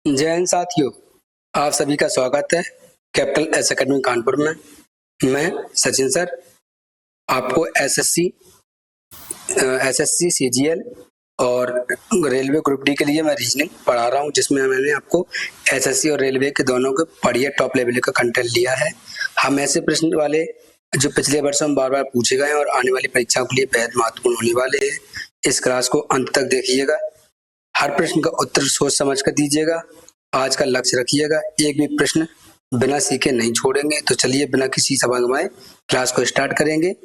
जय हिंद साथियों, आप सभी का स्वागत है कैपिटल एस एकेडमी कानपुर में। मैं सचिन सर आपको एसएससी सीजीएल और रेलवे ग्रुप डी के लिए मैं रीजनिंग पढ़ा रहा हूं, जिसमें मैंने आपको एसएससी और रेलवे के दोनों के बढ़िया टॉप लेवल का कंटेंट लिया है। हम ऐसे प्रश्न वाले जो पिछले वर्षों में बार बार पूछे गए और आने वाली परीक्षाओं के लिए बेहद महत्वपूर्ण होने वाले हैं। इस क्लास को अंत तक देखिएगा, हर प्रश्न का उत्तर सोच समझ कर दीजिएगा। आज का लक्ष्य रखिएगा, एक भी प्रश्न बिना सीखे नहीं छोड़ेंगे। तो चलिए बिना किसी सवाल गवाए क्लास को स्टार्ट करेंगे।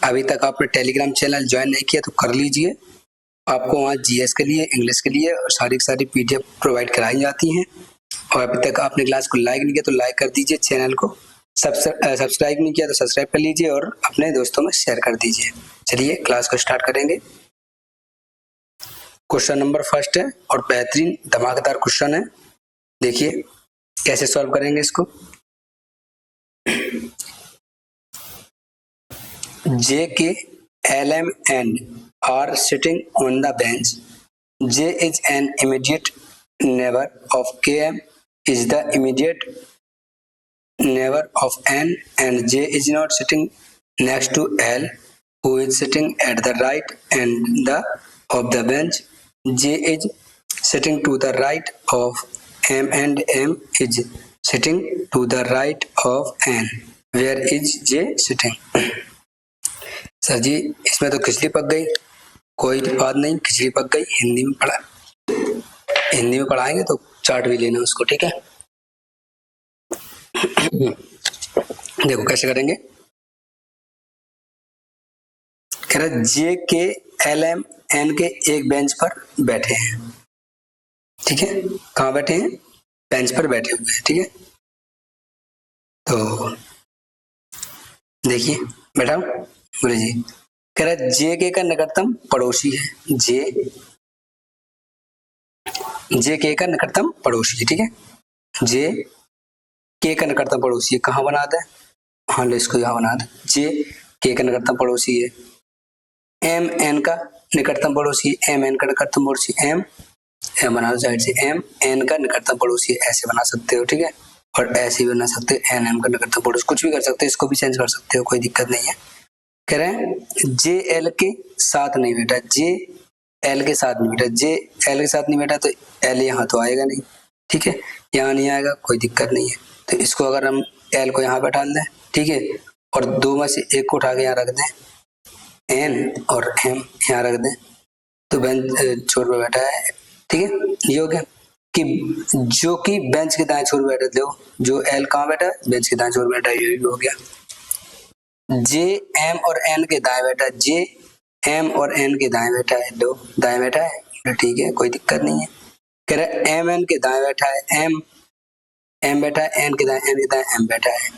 अभी तक आपने टेलीग्राम चैनल ज्वाइन नहीं किया तो कर लीजिए। आपको वहाँ जीएस के लिए, इंग्लिश के लिए और सारी पीडीएफ प्रोवाइड कराई जाती हैं। और अभी तक आपने क्लास को लाइक नहीं किया तो लाइक कर दीजिए, चैनल को सब्सक्राइब नहीं किया तो सब्सक्राइब कर लीजिए और अपने दोस्तों में शेयर कर दीजिए। चलिए क्लास को स्टार्ट करेंगे। क्वेश्चन नंबर फर्स्ट है और बेहतरीन धमाकेदार क्वेश्चन है। देखिए कैसे सॉल्व करेंगे इसको। J, K, L, M, N are sitting on the bench. J is an immediate neighbor of K. M is the immediate neighbor of N, and J is not sitting next to L, who is sitting at the right end of the bench. J is sitting to the right of M, and M is sitting to the right of N. Where is J sitting? Sir ji इसमें तो खिचड़ी पक गई। कोई बात नहीं, खिचड़ी पक गई, हिंदी में पढ़ाएंगे तो चाट भी लेना उसको, ठीक है। देखो कैसे करेंगे। कह रहा जे के एल एम एन के एक बेंच पर बैठे हैं, ठीक है। कहाँ बैठे हैं? बेंच पर बैठे हुए हैं, ठीक है। तो देखिए बैठा बोले जी। कह रहा जे के का निकटतम पड़ोसी है। जे के का निकटतम पड़ोसी है, ठीक है। जे के का निकटतम पड़ोसी है, कहाँ बना दे? हाँ लो इसको यहाँ बना दे। जे के का निकटतम पड़ोसी है। एम एन का निकटतम पड़ोसी है। एम एन का निकटतम पड़ोसी एम बना दो साइड से। एम एन का निकटतम पड़ोसी है, ऐसे बना सकते हो, ठीक है। और ऐसे भी बना सकते हो, एन एम का निकटतम पड़ोसी, कुछ भी कर सकते हो, इसको भी चेंज कर सकते हो, कोई दिक्कत नहीं है। कह रहे हैं जे एल के साथ नहीं बैठा। जे एल के साथ नहीं बैठा। जे एल के साथ नहीं बैठा तो एल यहाँ तो आएगा नहीं, ठीक है। यहाँ नहीं आएगा, कोई दिक्कत नहीं है। तो इसको अगर हम एल को यहाँ बैठा दें, ठीक है, और दो में से एक को उठा के यहाँ रख दें, एन और एम यहाँ रख दें, तो बेंच छोर पे बैठा है, ठीक है। ये हो गया कि जो कि बेंच के दाएं छोर पे बैठे थे, जो एल कहाँ बैठा है? बेंच के दाएं छोर पे बैठा है, ये भी हो गया। जे एम और एन के दाएं बैठा है। जे एम और एन के दाएं बैठा है, लो दाएं बैठा है, ठीक है, कोई दिक्कत नहीं है। कह रहा एम एन के दाएं बैठा है। एम बैठा है एन के दाएं, एन के दाएं एम बैठा है,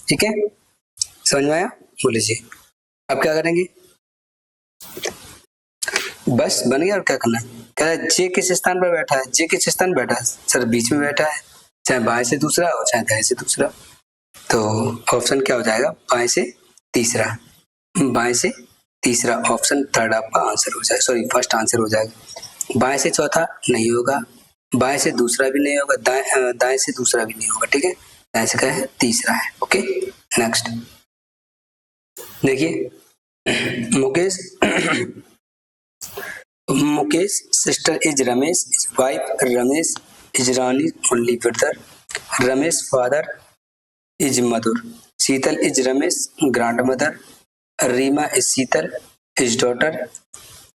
ठीक है। समझ में आया? बोले जी। अब क्या करेंगे? बस बन गया, और क्या करना है। कह रहा है जे किस स्थान पर बैठा है? जे किस स्थान बैठा है? सर बीच में बैठा है, चाहे बाएं से दूसरा हो चाहे दाएं से दूसरा। तो ऑप्शन क्या हो जाएगा? बाएं से तीसरा। बाएं से तीसरा ऑप्शन थर्ड आपका आंसर हो जाएगा, सॉरी फर्स्ट आंसर हो जाएगा। बाएं से चौथा नहीं होगा, बाएं से दूसरा भी नहीं होगा, दाएं से दूसरा भी नहीं होगा, ठीक है। दाएं से क्या है? तीसरा है, ओके। नेक्स्ट देखिए Mukesh sister is Ramesh, his wife Ramesh is Rani only brother, Ramesh father is Madhur, Sheetal is Ramesh grandmother, Reema is Sheetal is daughter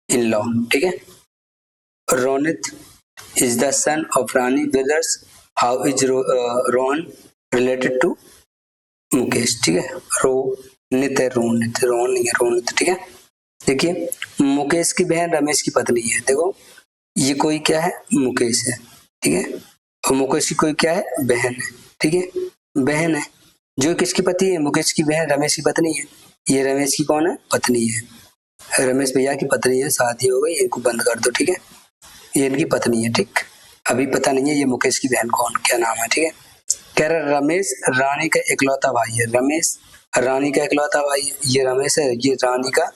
in law, ठीक है। Ronit is the son of Rani brothers, how is Rohan related to Mukesh, ठीक है। रोनित है, रोनित नहीं है, रोनित, ठीक है। देखिए मुकेश की बहन रमेश की पत्नी है। देखो ये कोई क्या है? मुकेश है, ठीक है। और मुकेश की कोई क्या है? बहन है, ठीक है, बहन है। जो किसकी पति है? मुकेश की बहन रमेश की पत्नी है। ये रमेश की कौन है? पत्नी है। रमेश भैया की पत्नी है, शादी हो गई, इनको बंद कर दो, ठीक है। ये इनकी पत्नी है, ठीक। अभी पता नहीं है ये मुकेश की बहन कौन, क्या नाम है, ठीक है। कह रहा रमेश रानी का इकलौता भाई है। रमेश रानी का इकलौता भाई है। ये रमेश है, ये रानी का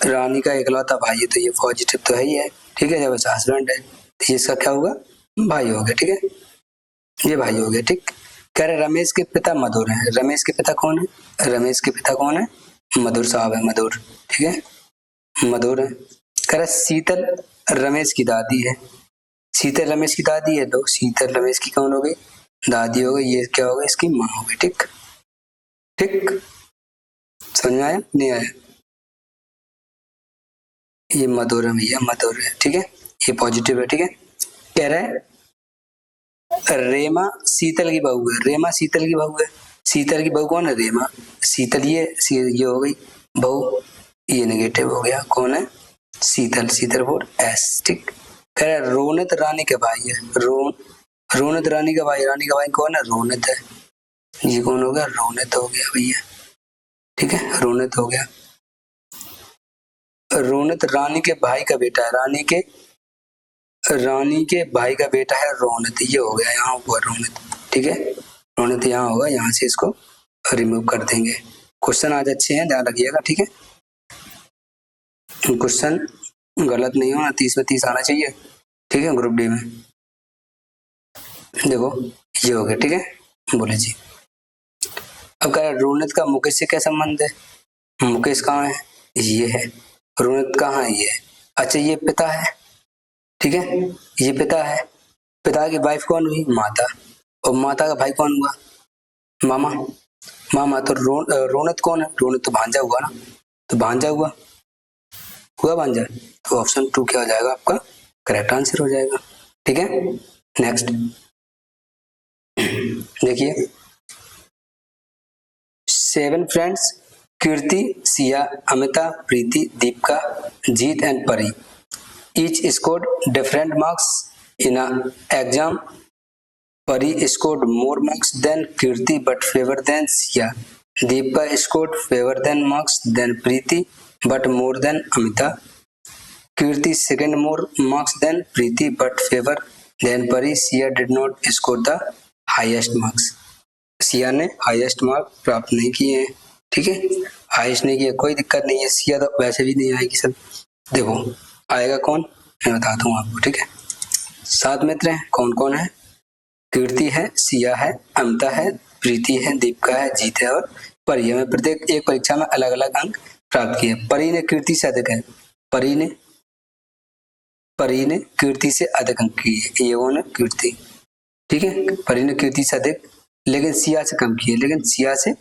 रानी का इकलौता भाई है, तो ये पॉजिटिव तो है ही है, ठीक है। जब इसका हस्बैंड है तो ये इसका क्या होगा, भाई हो गया, ठीक है, ये भाई हो गया, ठीक। कह रहे रमेश के पिता मधुर हैं। रमेश के पिता कौन है, रमेश के पिता कौन है, मधुर साहब है, मधुर, ठीक है, मधुर है। कह रहे शीतल रमेश की दादी है। शीतल रमेश की दादी है, तो शीतल रमेश की कौन हो गई, दादी हो गई, ये क्या होगा, इसकी माँ हो गई, ठीक, ठीक, समझ में आया, नहीं आया, ये मधुर है भैया, मधुर है, ठीक है, ये पॉजिटिव है, ठीक है। कह रहा है रेमा शीतल की बहू है। रेमा शीतल की बहू है। शीतल की बहू कौन है, रेमा। शीतल ये हो गई बहू, ये नेगेटिव हो गया, कौन है, शीतल, शीतल फोर एस, ठीक। कह रहा है रोनित रानी के भाई है। रोनित रानी का भाई, रानी का भाई कौन है, रोनित है, ये कौन हो गया, रोनित हो गया भैया, ठीक है, रोनित हो गया। रोनित रानी के भाई का बेटा है, रानी के भाई का बेटा है रोनित, ये हो गया, यहाँ हुआ रोनित, ठीक है, रोनित यहाँ होगा, यहाँ से इसको रिमूव कर देंगे। क्वेश्चन आज अच्छे हैं, ध्यान रखिएगा, ठीक है, क्वेश्चन गलत नहीं होना, 30 में 30 आना चाहिए, ठीक है, ग्रुप डी में। देखो ये हो गया, ठीक है, बोले जी। अब कह रहा है रोनित का मुकेश से क्या संबंध है, मुकेश कहाँ है, ये है, रोनित कहाँ है, ये है, अच्छा ये पिता है, ठीक है, ये पिता है, पिता की वाइफ कौन हुई, माता, और माता का भाई कौन हुआ, मामा, मामा, तो रोनित कौन है, रोनित तो भांजा हुआ ना, तो भांजा हुआ भांजा, तो ऑप्शन 2 क्या हो जाएगा आपका, करेक्ट आंसर हो जाएगा, ठीक है। नेक्स्ट देखिए, 7 friends Kirti, Siya, Amita, Preeti, Deepika, Jeet and परी each scored different marks in an exam. Pari scored more marks than Kirti but fewer than Siya. Deepika scored fewer than marks than Preeti but more than Amita. Kirti second more marks than Preeti but fewer than Pari. Siya did not score the highest marks. Siya ने highest mark प्राप्त नहीं किए हैं, ठीक है, highest नहीं किया, कोई दिक्कत नहीं है, सिया तो वैसे भी नहीं आएगी सब। देखो आएगा कौन, मैं बताता हूँ आपको, ठीक है। 7 मित्र हैं, कौन कौन है, कीर्ति है, सिया है, अमिता है, प्रीति है, दीपिका है, जीत है और परी है। प्रत्येक एक परीक्षा में अलग अलग अंक प्राप्त किए। परी ने कीर्ति से अधिक है, परी ने कीर्ति से अधिक अंक किए, ये कौन है, कीर्ति, ठीक है, परी ने कीर्ति से अधिक, लेकिन सिया से कम किए, सिया से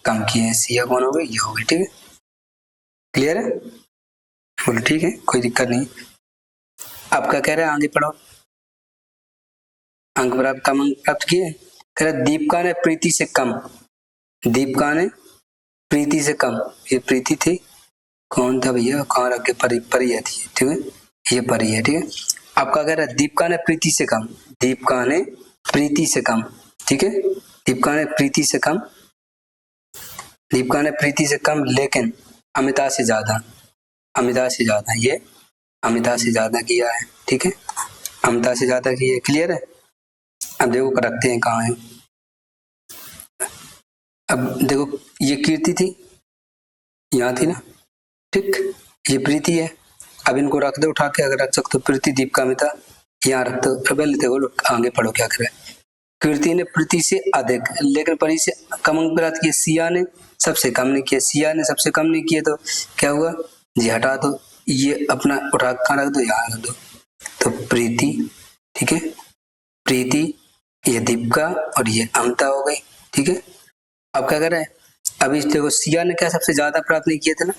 कम किए, सिया कौन हो गई, ये हो गई, ठीक है, क्लियर है, बोलो ठीक है, कोई दिक्कत नहीं। आपका कह रहा है आगे पढ़ो, अंक प्राप्त, कम अंक प्राप्त किए, कह रहा दीपिका ने प्रीति से कम, ये प्रीति थी, कौन था भैया, कहाँ रख के, परी है, ठीक है, ये परी है, ठीक है। आपका कह रहा है दीपिका ने प्रीति से कम, ठीक है, दीपिका ने प्रीति से कम लेकिन अमिता से ज्यादा, ये अमिता से ज्यादा किया है, ठीक है, अमिता से ज्यादा किया है, क्लियर है। अब देखो रखते हैं कहाँ है, अब देखो ये कीर्ति थी, यहाँ थी ना, ठीक, ये प्रीति है, अब इनको रख दो उठा के, अगर रख सकते हो, प्रीति, दीपिका, अमिता यहाँ रख दो, पहले देखो आगे पढ़ो क्या करे। कीर्ति ने प्रीति से अधिक लेकिन परी से कम अंक प्राप्त किए, सिया ने सबसे कम नहीं किए, तो क्या हुआ, जी हटा दो, ये अपना उठा कहाँ रख दो, यहाँ रख दो, तो प्रीति, ठीक है, प्रीति, ये दीपिका और ये अमिता हो गई, ठीक है। अब क्या कर रहे हैं, अभी देखो सिया ने क्या सबसे ज्यादा प्राप्त नहीं किए थे ना,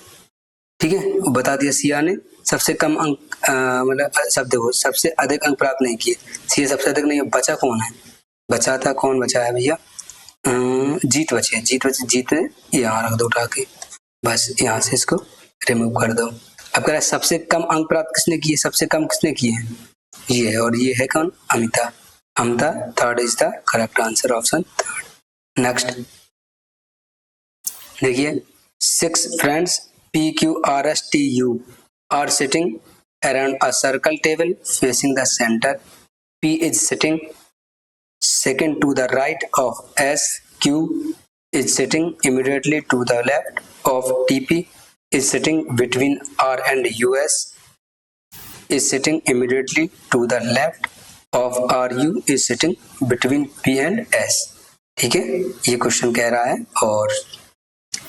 ठीक है, बता दिया, सिया ने सबसे कम अंक मतलब सब देखो सबसे अधिक अंक प्राप्त नहीं किए, सिया सबसे अधिक नहीं, बचा कौन है, कौन बचा है भैया, जीत ने यहाँ रख दो उठा के, बस यहाँ से इसको रिमूव कर दो। अब कह रहा है सबसे कम अंक प्राप्त किसने किए, ये है, और ये है कौन, Amita, third is the correct answer, option third. Next देखिए, 6 friends PQRSTU are sitting around a circle table facing the center. P is sitting second to the right of S, Q is sitting immediately to the left of TP, is sitting between R and US, is sitting immediately to the left of RU, is sitting between P and S। ठीक है, ये question कह रहा है और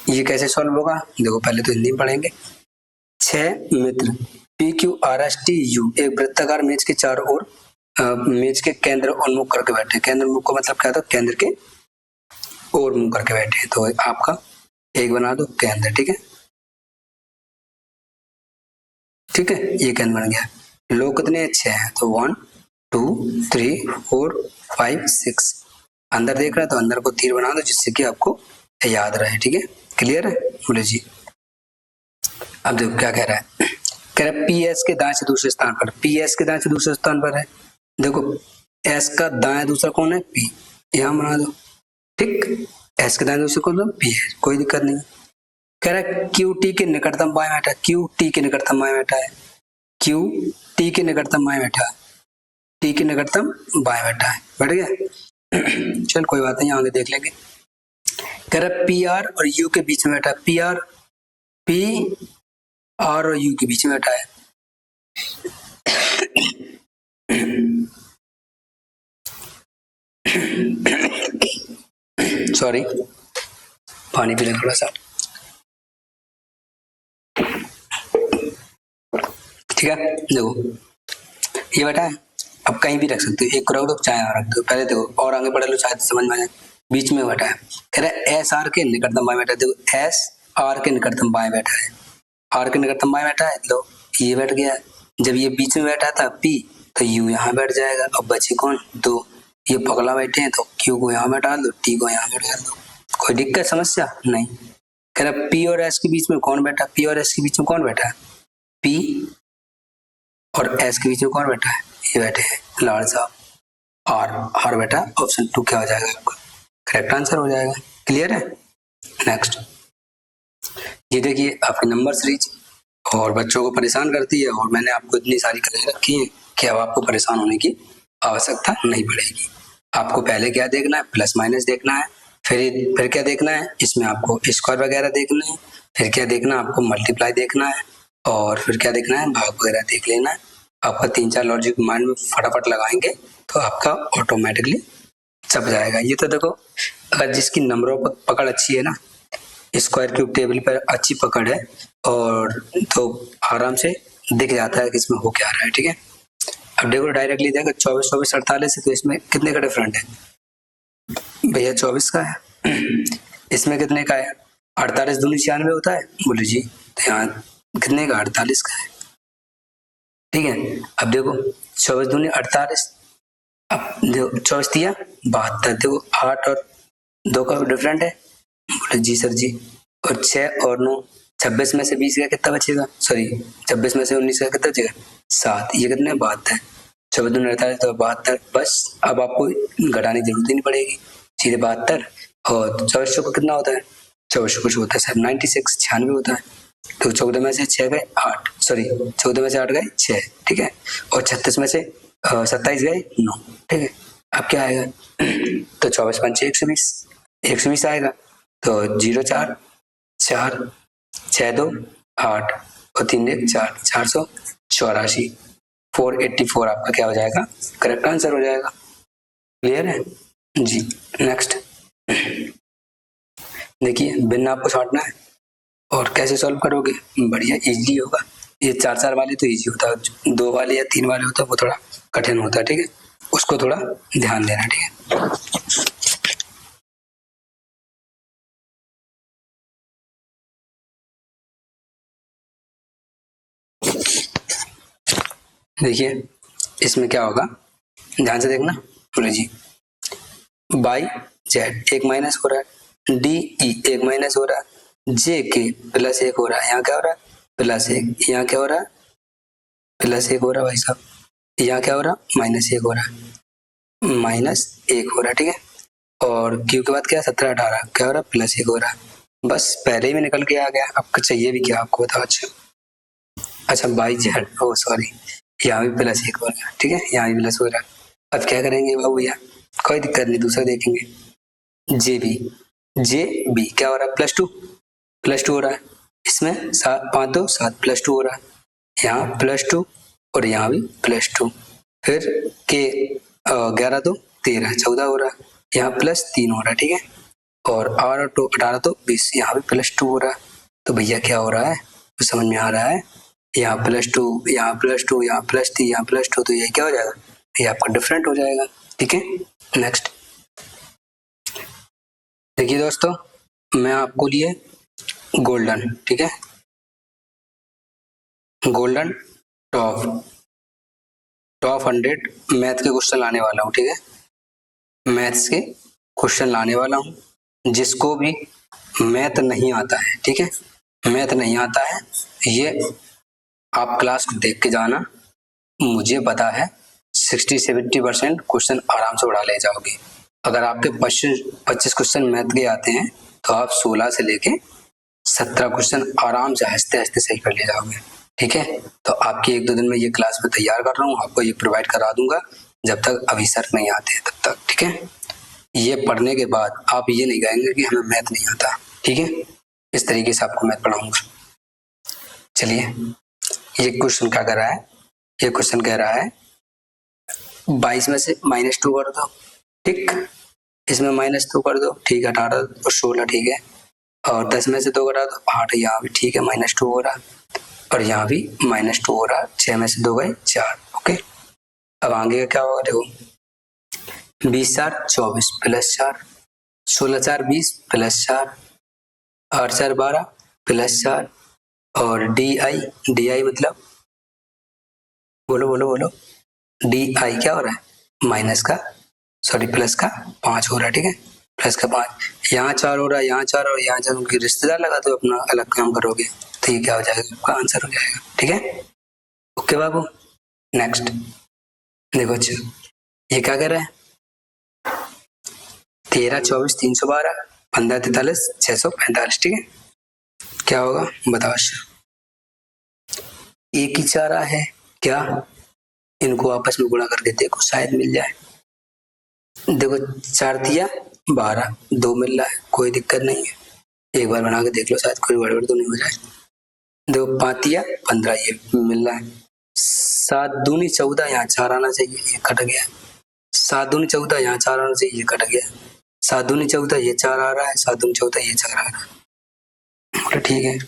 ये कैसे solve होगा, देखो पहले तो हिंदी में पढ़ेंगे। 6 मित्र PQRSTU एक वृत्ताकार मेज के चारों ओर मेज के केंद्र उन्मुख करके बैठे। केंद्र उन्मुख का मतलब क्या था, केंद्र के ओर मुंह करके बैठे। तो आपका एक बना दो केंद्र, ठीक है, ठीक है, ये केंद्र बन गया। लोग कितने 6 हैं, तो 1 2 3 4 5 6। अंदर देख रहे हैं तो अंदर को तीर बना दो जिससे कि आपको याद रहे। ठीक है, क्लियर है, बोले जी। अब देखो क्या कह रहा है, कह रहा है पी एस के दाएं से दूसरे स्थान पर, पी एस के दाएं से दूसरे स्थान पर है। देखो एस का दाएं दूसरा कौन है, पी, यहां बना दो। ठीक, एस के दाएं दूसरे कौन है, पी है, कोई दिक्कत नहीं। कह रहा है क्यू टी के निकटतम बाएं बैठा है, क्यू टी के निकटतम बाएं बैठा है, क्यू टी के निकटतम बाएं बैठा है, टी के निकटतम बाएं बैठा है, बैठ गया। चल कोई बात नहीं, आगे देख लेंगे। कह रहा है पी आर और यू के बीच में बैठा है, पी आर और यू के बीच में बैठा है। सॉरी, पानी पी ले थोड़ा सा। ठीक है, देखो ये बैठा है, अब कहीं भी रख सकते हो, एक को रख दो चाहे रख दो। पहले देखो और आगे बढ़ लो, शायद समझ में आए। बीच में बैठा है, कह रहा है एस आर के निकटतम बाएं बैठा है। देखो एस आर के निकटतम बाएं बैठा है, आर के निकटतम बाएं बैठा है। लो ये बैठ गया। जब ये बीच में बैठा था पी, तो यू यहाँ बैठ जाएगा। अब बची कौन, दो, ये पगला बैठे हैं तो क्यू को यहाँ बैठा दो, टी को यहाँ बैठा दो। कोई दिक्कत समस्या नहीं। कह रहा पी और एस के बीच में कौन बैठा, पी और एस के बीच में कौन बैठा है, पी और एस के बीच में कौन बैठा है, ये बैठे हैं लाल साहब। आर बैठा, ऑप्शन 2 क्या हो जाएगा आपका, करेक्ट आंसर हो जाएगा। क्लियर है, नेक्स्ट। ये देखिए आपकी नंबर सीरीज और बच्चों को परेशान करती है, और मैंने आपको इतनी सारी करें रखी है कि अब आपको परेशान होने की आवश्यकता नहीं पड़ेगी। आपको पहले क्या देखना है, प्लस माइनस देखना है, फिर क्या देखना है, इसमें आपको स्क्वायर वगैरह देखना है, फिर क्या देखना है, आपको मल्टीप्लाई देखना है, और फिर क्या देखना है, भाग वगैरह देख लेना है। आपका 3-4 लॉजिक माइंड में फटाफट लगाएंगे तो आपका ऑटोमेटिकली छप जाएगा। ये तो देखो, अगर जिसकी नंबरों पर पकड़ अच्छी है ना, स्क्वायर क्यूब टेबल पर अच्छी पकड़ है, और तो आराम से दिख जाता है कि इसमें हो क्या रहा है। ठीक है, अब देखो डायरेक्टली देखो 24 24 48 है, तो इसमें कितने का डिफरेंट है भैया, 24 का है। इसमें कितने का है, 48 दूनी 96 होता है, बोले जी, तो यहाँ कितने का, 48 का है। ठीक है, अब देखो 24 दूनी 48, अब देखो 24 दिया 72, देखो 8 और 2 का डिफरेंट है, बोले जी सर जी। और 6 और 9, 26 में से 20 का कितना बचेगा, सॉरी 26 में से 19 का कितना बचेगा, 7, ये कितने 72, 24 दूनी 48 तो 72। बस अब आपको घटाने की जरूरत ही नहीं पड़ेगी, सीधे 72। और 24 को कितना होता है, 24 कुछ होता है सर 96 96 होता है। तो 14 में से 6 गए 8, सॉरी 14 में से 8 गए 6, ठीक है, और 36 में से 27 गए 9, ठीक है। अब क्या आएगा, तो 24 5 120, 120 आएगा, तो 0 4 4 6 2 8 और 3 1 4, 484, 484 आपका क्या हो जाएगा, करेक्ट आंसर हो जाएगा। क्लियर है जी, नेक्स्ट। देखिए भिन्न आपको छांटना है, और कैसे सॉल्व करोगे, बढ़िया इजी होगा। ये 4 वाले तो इजी होता है, 2 वाले या 3 वाले होता है वो थोड़ा कठिन होता है। ठीक है, उसको थोड़ा ध्यान देना। ठीक है, देखिए इसमें क्या होगा, ध्यान से देखना। बोले जी बाई जेड 1 माइनस हो रहा है, डी ई 1 माइनस हो रहा है, जे के प्लस 1 हो रहा है, यहाँ क्या हो रहा है +1, यहाँ क्या हो रहा है +1 हो रहा है भाई साहब, यहाँ क्या हो रहा है -1 हो रहा है, -1 हो रहा है। ठीक है, और क्यू के बाद क्या 17 18 क्या हो रहा है +1 हो रहा है। बस पहले ही में निकल के आ गया, आपको चाहिए भी क्या, आपको बताओ। अच्छा बाई जेड, ओ सॉरी, यहाँ भी +1 हो रहा है, ठीक है, यहाँ भी प्लस हो रहा है। अब क्या करेंगे बाबू भैया, कोई दिक्कत नहीं, दूसरा देखेंगे। जे बी जे बी क्या हो रहा है, प्लस टू हो रहा है। इसमें 5 2 7 प्लस 2 हो रहा है, यहाँ प्लस 2 और यहाँ भी प्लस 2। फिर के 11 2 13 14 हो रहा है, यहाँ प्लस 3 हो रहा है, ठीक है। और 18 तो 20, यहाँ भी प्लस 2 हो रहा है। तो भैया क्या हो रहा है, तो समझ में आ रहा है, यहाँ प्लस 2 यहाँ प्लस 2 यहाँ प्लस 3 यहाँ प्लस 2, तो ये क्या हो जाएगा, ये आपका डिफरेंट हो जाएगा, ठीक है। नेक्स्ट देखिए दोस्तों, मैं आपको लिए गोल्डन, ठीक है, गोल्डन टॉप 100 मैथ के क्वेश्चन लाने वाला हूँ, ठीक है। मैथ्स के क्वेश्चन लाने वाला हूँ, जिसको भी मैथ नहीं आता है, ठीक है, मैथ नहीं आता है, ये आप क्लास को देख के जाना, मुझे पता है 60-70% क्वेश्चन आराम से उड़ा ले जाओगे। अगर आपके 25 क्वेश्चन मैथ के आते हैं तो आप 16 से लेके 17 क्वेश्चन आराम से हंसते हंसते सही कर ले जाओगे, ठीक है। तो आपकी 1-2 दिन में ये क्लास में तैयार कर रहा हूँ, आपको ये प्रोवाइड करा दूंगा जब तक अभी सर नहीं आते तब तक, ठीक है। ये पढ़ने के बाद आप ये नहीं कहेंगे कि हमें मैथ नहीं आता, ठीक है। इस तरीके से आपको मैथ पढ़ाऊंगा। चलिए, ये क्वेश्चन क्या कर रहा है, ये क्वेश्चन कह रहा है 22 में से -2 कर दो, ठीक, इसमें -2 कर दो, ठीक है, 18 और 16, ठीक है, और 10 में से 2 घटा दो 8, यहाँ भी ठीक है -2 हो रहा, और यहाँ भी -2 हो रहा, 6 में से 2 गए 4, ओके। अब आगे का क्या होगा, देखो 20 4 24 प्लस 4, 16 4 20 प्लस 4, 8 4 12 प्लस 4, और डी आई मतलब बोलो डी आई क्या हो रहा है, प्लस का 5 हो रहा है, ठीक है, प्लस का 5, यहाँ 4 हो रहा है, यहाँ 4 और यहाँ 4, उनकी रिश्तेदार लगा दो, अपना अलग काम करोगे तो ये क्या हो जाएगा, आपका आंसर हो जाएगा, ठीक है। ओके बाबू, नेक्स्ट देखो, अच्छा ये क्या कर रहा है, 13 24 312 15 43 645, ठीक है, क्या होगा बताओ। एक ही चारा है क्या, इनको आपस में गुणा करके देखो शायद मिल जाए। देखो 4 दिया 12, 2 मिल रहा है, कोई दिक्कत नहीं है, एक बार बना के देख लो शायद कोई गड़बड़ तो नहीं हो जाए। देखो 5 दिया 15, ये मिल रहा है, 7 दूनी 14, यहाँ 4 आना चाहिए, ये कट गया, 7 दूनी 14, यहाँ 4 आना चाहिए, ये कट गया, 7 दूनी 14, ये 4 आ रहा है, 7 दूनी 14, ये 4 आ रहा है, ठीक है।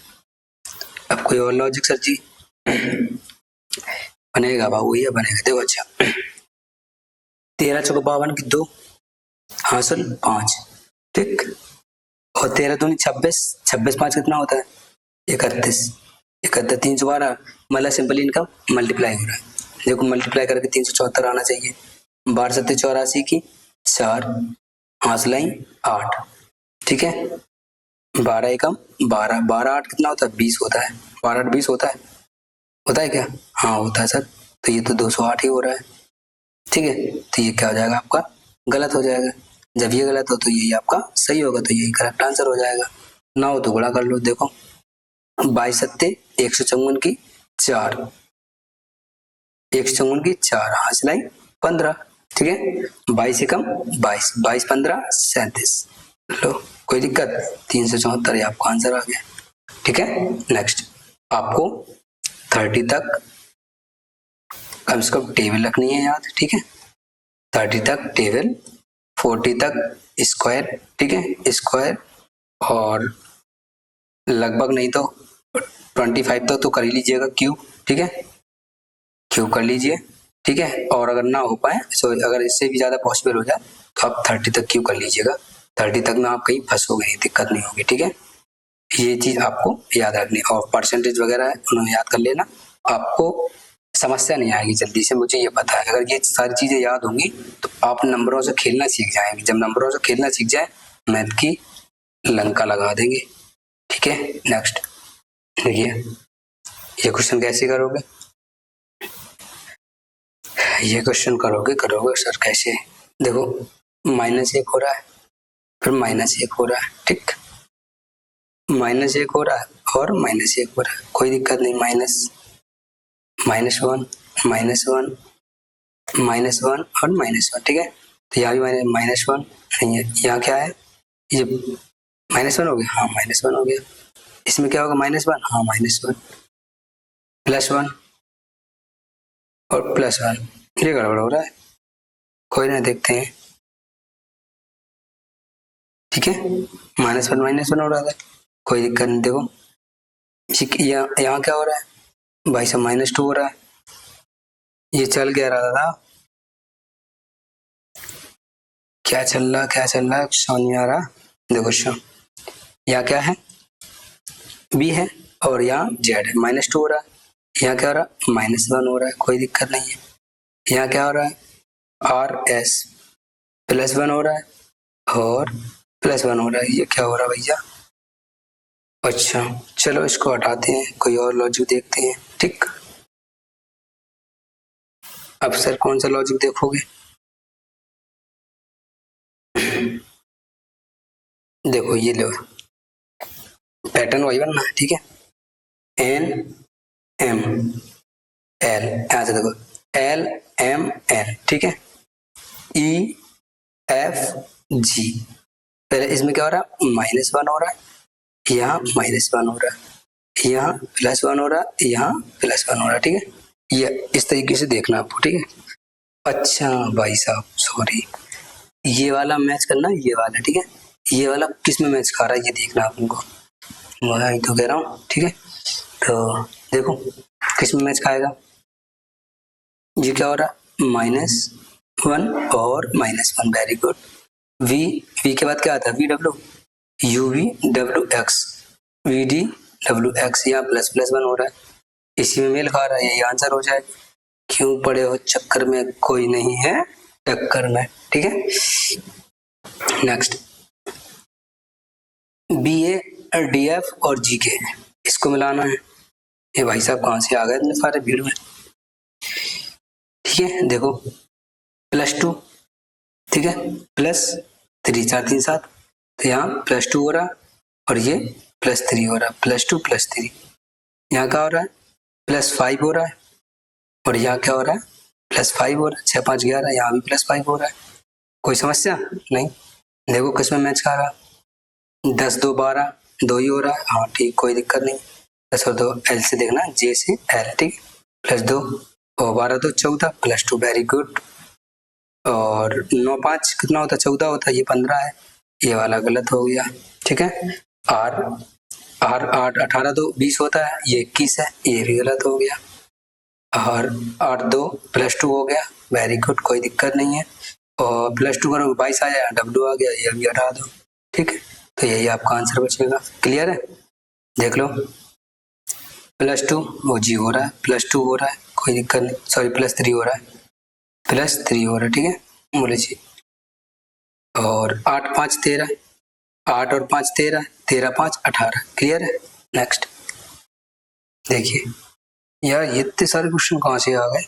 अब कोई और लॉजिक सर जी बनेगा बाबू, ये बनेगा, देखो अच्छा 13 चौको 52 की 2 हासिल 5, ठीक, और 13 दूनी 26, 26 5 कितना होता है 31, 312, मतलब सिंपल इनका मल्टीप्लाई हो रहा है, देखो मल्टीप्लाई करके 374 आना चाहिए, 12 7 84 की 4 हासिल 8, ठीक है, 12 एकम 12, 12 8 कितना होता है 20 होता है, 12 8 20 होता है क्या, हाँ होता है सर, तो ये तो 208 ही हो रहा है, ठीक है। तो ये क्या हो जाएगा आपका, गलत हो जाएगा, जब ये गलत हो तो यही आपका सही होगा, तो यही करेक्ट आंसर हो जाएगा। ना हो तो गुणा कर लो, देखो 22 सत्ते 154 की 4, 154 की 4 हासिल 15, ठीक है, 22 एकम 22, 22 15 37, लो कोई दिक्कत, 374 आपका आंसर आ गया, ठीक है। नेक्स्ट आपको 30 तक कम से कम टेबल रखनी है याद, ठीक है, 30 तक टेबल, 40 तक स्क्वायर, ठीक है, स्क्वायर, और लगभग नहीं तो 25 तक तो कर ही लीजिएगा क्यूब, ठीक है, क्यूब कर लीजिए, ठीक है, और अगर ना हो पाए अगर इससे भी ज्यादा पॉसिबल हो जाए तो आप 30 तक क्यूब कर लीजिएगा, 30 तक में आप कहीं फंसोगे नहीं, दिक्कत नहीं होगी, ठीक है। ये चीज आपको याद रखनी, और परसेंटेज वगैरह है उन्हें याद कर लेना, आपको समस्या नहीं आएगी जल्दी से, मुझे ये पता है। अगर ये सारी चीजें याद होंगी तो आप नंबरों से खेलना सीख जाएंगे, जब नंबरों से खेलना सीख जाए मैथ की लंका लगा देंगे, ठीक है। नेक्स्ट देखिए, ये क्वेश्चन कैसे करोगे, ये क्वेश्चन करोगे सर कैसे, देखो -1 हो रहा है, फिर -1 हो रहा है, ठीक, -1 हो रहा है और -1 हो रहा है, कोई दिक्कत नहीं, -1 -1 और -1, ठीक है। तो यहाँ भी -1 नहीं है, यहाँ क्या है, ये -1 हो गया, हाँ -1 हो गया। इसमें क्या होगा -1, हाँ -1, +1 और +1, ये गड़बड़ हो रहा है, कोई ना देखते हैं, ठीक है। -1 हो रहा था, कोई दिक्कत नहीं। देखो यहाँ क्या हो रहा है भाई साहब, -2 हो रहा है, ये चल क्या रहा था, क्या चल रहा है समझ नहीं आ रहा। देखो यहाँ क्या है, बी है और यहाँ जेड है, -2 हो रहा है, यहाँ क्या हो रहा है -1 हो रहा है, कोई दिक्कत नहीं है। यहाँ क्या हो रहा है, आर एस +1 हो रहा है और +1 हो रहा है, ये क्या हो रहा है भैया। अच्छा चलो इसको हटाते हैं, कोई और लॉजिक देखते हैं, ठीक। अब सर कौन सा लॉजिक देखोगे, देखो ये लो पैटर्न वही बनना है, ठीक है। एन एम एल, यहाँ से देखो एल एम एन, ठीक है। ई एफ जी, पहले इसमें क्या हो रहा है -1 हो रहा है, यहाँ -1 हो रहा है, यहाँ +1 हो रहा है, यहाँ +1 हो रहा है, ठीक है। ये इस तरीके से देखना आपको, ठीक है। अच्छा भाई साहब सॉरी, ये वाला मैच करना है, ये वाला, ठीक है। ये वाला किस में मैच खा रहा है ये देखना आपको, मैं तो कह रहा हूँ, ठीक है। तो देखो किस में मैच खाएगा, ये क्या हो रहा है -1 और -1, वेरी गुड। वी के बाद क्या आता है VW, UV WX VD WX, यहाँ +1 हो रहा है, इसी में मेल खा रहा है, यही आंसर हो जाएगा। क्यों पड़े हो चक्कर में, कोई नहीं है टक्कर में, ठीक है। नेक्स्ट BA DF और GK, इसको मिलाना है। ये भाई साहब कहाँ से आ गए इतने सारे भीड़ में, ठीक है। देखो +2, ठीक है, +3 4 3 7, तो यहाँ +2 हो रहा है और ये +3 हो रहा है, +2 +3। यहाँ क्या हो रहा है +5 हो रहा है और यहाँ क्या हो रहा है +5 हो रहा है, 6 5 11, यहाँ भी +5 हो रहा है, कोई समस्या नहीं। देखो किसमें मैच खा रहा है, 10 2 12, 2 ही हो रहा है, हाँ ठीक, कोई दिक्कत नहीं। 10 और 2 L से देखना, J से L, ठीक, +2 और 12 2 14, +2, वेरी गुड। और 9 5 कितना होता है, 14 होता है, ये 15 है, ये वाला गलत हो गया, ठीक है। आर आर 8 18 2 20 होता है, ये 21 है, ये भी गलत हो गया। और 8 2 +2 हो गया, वेरी गुड, कोई दिक्कत नहीं है। और +2 करोगे 22 आया, W आ गया, ये भी हटा दो, ठीक है। तो यही आपका आंसर बचेगा, क्लियर है। देख लो +2 वो जी हो रहा है, +2 हो रहा है, कोई दिक्कत नहीं, सॉरी +3 हो रहा है, +3 हो रहा है, ठीक है, बोले जी। और 8 5 13, 8 और 5 13, 13 5 18, क्लियर है। नेक्स्ट देखिए यार, ये इतने सारे क्वेश्चन कहाँ से आ गए,